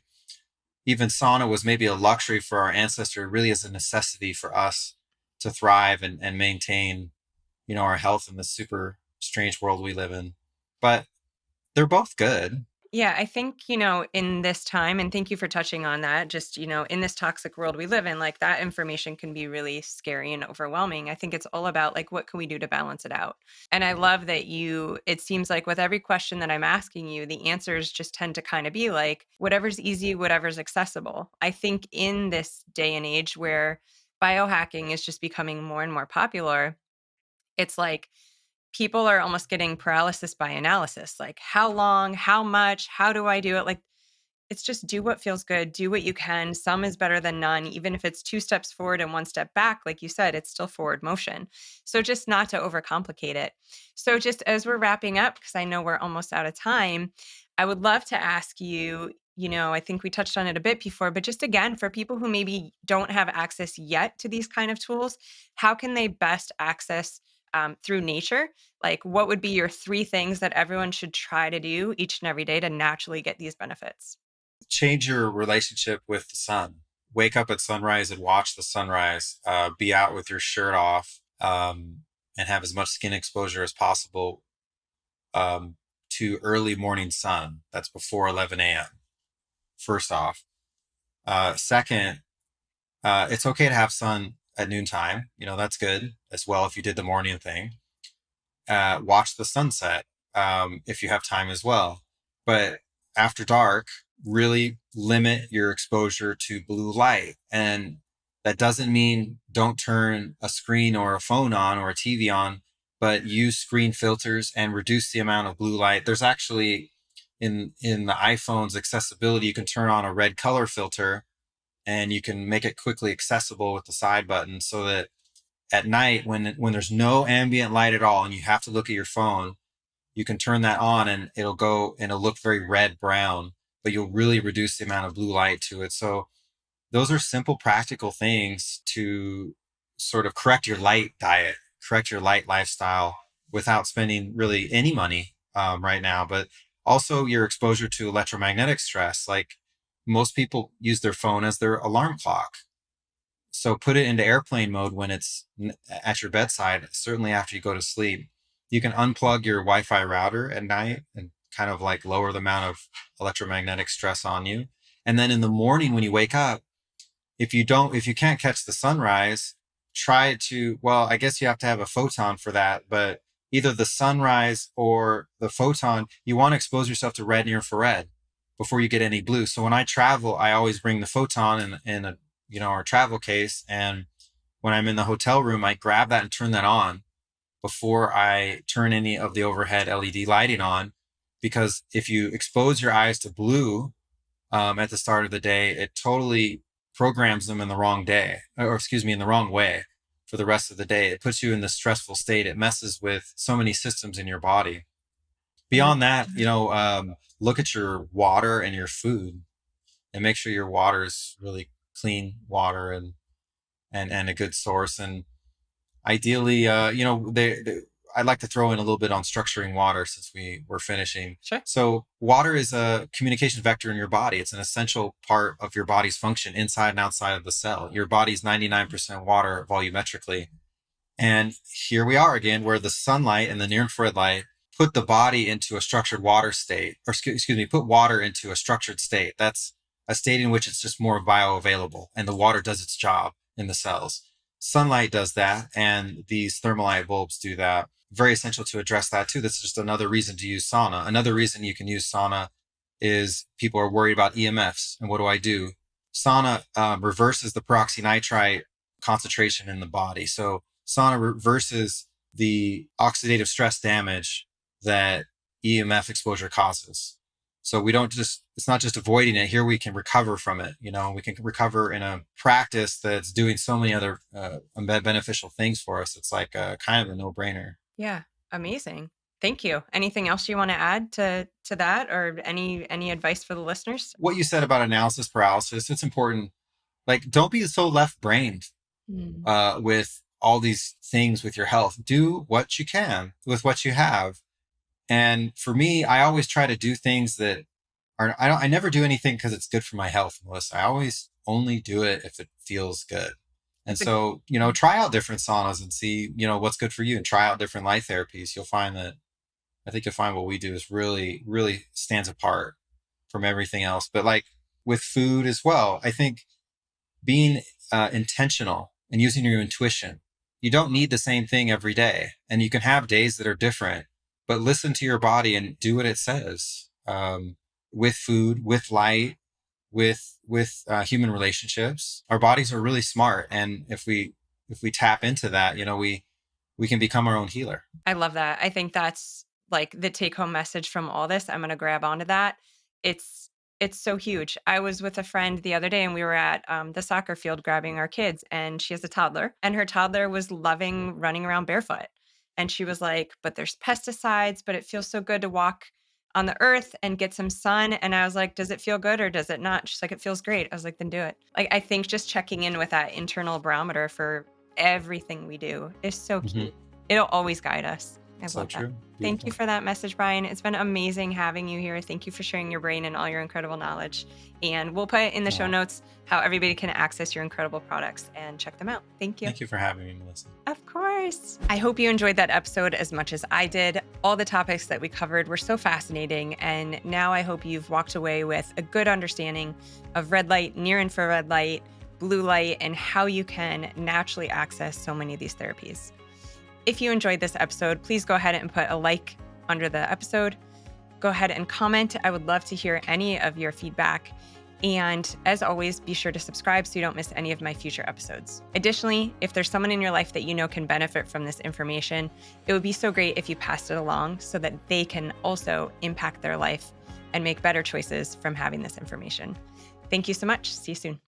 even sauna was maybe a luxury for our ancestors. It really is a necessity for us to thrive and maintain, our health in this super strange world we live in. But they're both good. Yeah, I think, in this time, and thank you for touching on that, just, in this toxic world we live in, like that information can be really scary and overwhelming. I think it's all about like, what can we do to balance it out? And I love that it seems like with every question that I'm asking you, the answers just tend to kind of be like, whatever's easy, whatever's accessible. I think in this day and age where biohacking is just becoming more and more popular, it's like, people are almost getting paralysis by analysis. Like, how long, how much, how do I do it? Like, It's just do what feels good, do what you can. Some is better than none. Even if it's 2 steps forward and 1 step back, like you said, it's still forward motion. So just not to overcomplicate it. So just as we're wrapping up, because I know we're almost out of time, I would love to ask you, I think we touched on it a bit before, but just again, for people who maybe don't have access yet to these kind of tools, how can they best access through nature? Like, what would be your 3 things that everyone should try to do each and every day to naturally get these benefits? Change your relationship with the sun. Wake up at sunrise and watch the sunrise. Be out with your shirt off, and have as much skin exposure as possible, um, to early morning sun. That's before 11 a.m. First off. Second, it's okay to have sun at noontime. That's good as well if you did the morning thing. Watch the sunset, if you have time as well. But after dark, really limit your exposure to blue light. And that doesn't mean don't turn a screen or a phone on or a TV on, but use screen filters and reduce the amount of blue light. There's actually in the iPhone's accessibility, you can turn on a red color filter and you can make it quickly accessible with the side button so that at night when there's no ambient light at all and you have to look at your phone, you can turn that on and it'll go and it'll look very red brown, but you'll really reduce the amount of blue light to it. So those are simple practical things to sort of correct your light diet, correct your light lifestyle without spending really any money, right now. But also your exposure to electromagnetic stress. Like most people use their phone as their alarm clock, so put it into airplane mode when it's at your bedside, certainly after you go to sleep. You can unplug your Wi-Fi router at night and kind of like lower the amount of electromagnetic stress on you. And then in the morning when you wake up, if you can't catch the sunrise, try to, well, I guess you have to have a photon for that, but either the sunrise or the photon, you want to expose yourself to red and infrared before you get any blue. So when I travel, I always bring the photon in a, our travel case. And when I'm in the hotel room, I grab that and turn that on before I turn any of the overhead LED lighting on. Because if you expose your eyes to blue, at the start of the day, it totally programs them in the wrong day, or excuse me, in the wrong way for the rest of the day. It puts you in this stressful state. It messes with so many systems in your body. Mm. Beyond that, look at your water and your food and make sure your water is really clean water and a good source. And ideally, I'd like to throw in a little bit on structuring water since we were finishing. Sure. So water is a communication vector in your body. It's an essential part of your body's function inside and outside of the cell. Your body's 99% water volumetrically. And here we are again, where the sunlight and the near infrared light put the body into a structured water state, or excuse me, put water into a structured state. That's a state in which it's just more bioavailable and the water does its job in the cells. Sunlight does that, and these thermal light bulbs do that. Very essential to address that too. That's just another reason to use sauna. Another reason you can use sauna is people are worried about EMFs. And what do? Sauna reverses the peroxynitrite concentration in the body. So sauna reverses the oxidative stress damage that EMF exposure causes. So it's not just avoiding it. Here we can recover from it. We can recover in a practice that's doing so many other beneficial things for us. It's like kind of a no brainer. Yeah, amazing. Thank you. Anything else you want to add to that, or any advice for the listeners? What you said about analysis paralysis, it's important. Like, don't be so left brained Mm. with all these things with your health. Do what you can with what you have. And for me, I always try to do things that I never do anything because it's good for my health, Melissa. I always only do it if it feels good. And It's a so, try out different saunas and see, what's good for you, and try out different light therapies. I think you'll find what we do is really, really stands apart from everything else. But like with food as well, I think being intentional and using your intuition, you don't need the same thing every day. And you can have days that are different, but listen to your body and do what it says, with food, with light, with human relationships. Our bodies are really smart. And if we tap into that, we can become our own healer. I love that. I think that's like the take home message from all this. I'm going to grab onto that. It's It's so huge. I was with a friend the other day and we were at the soccer field grabbing our kids, and she has a toddler, and her toddler was loving running around barefoot. And she was like, but there's pesticides, but it feels so good to walk on the earth and get some sun. And I was like, does it feel good or does it not? She's like, it feels great. I was like, then do it. Like, I think just checking in with that internal barometer for everything we do is so Hmm. key. It'll always guide us. I So love that. true. Thank you Beautiful. for that message, Brian. It's been amazing having you here. Thank you for sharing your brain and all your incredible knowledge. And we'll put in the show Oh, notes how everybody can access your incredible products and check them out. Thank you. thank you for having me, Melissa. Of course. I hope you enjoyed that episode as much as I did. All the topics that we covered were so fascinating. And now I hope you've walked away with a good understanding of red light, near infrared light, blue light, and how you can naturally access so many of these therapies. If you enjoyed this episode, please go ahead and put a like under the episode. Go ahead and comment. I would love to hear any of your feedback. And as always, be sure to subscribe so you don't miss any of my future episodes. Additionally, if there's someone in your life that you know can benefit from this information, it would be so great if you passed it along so that they can also impact their life and make better choices from having this information. Thank you so much. See you soon.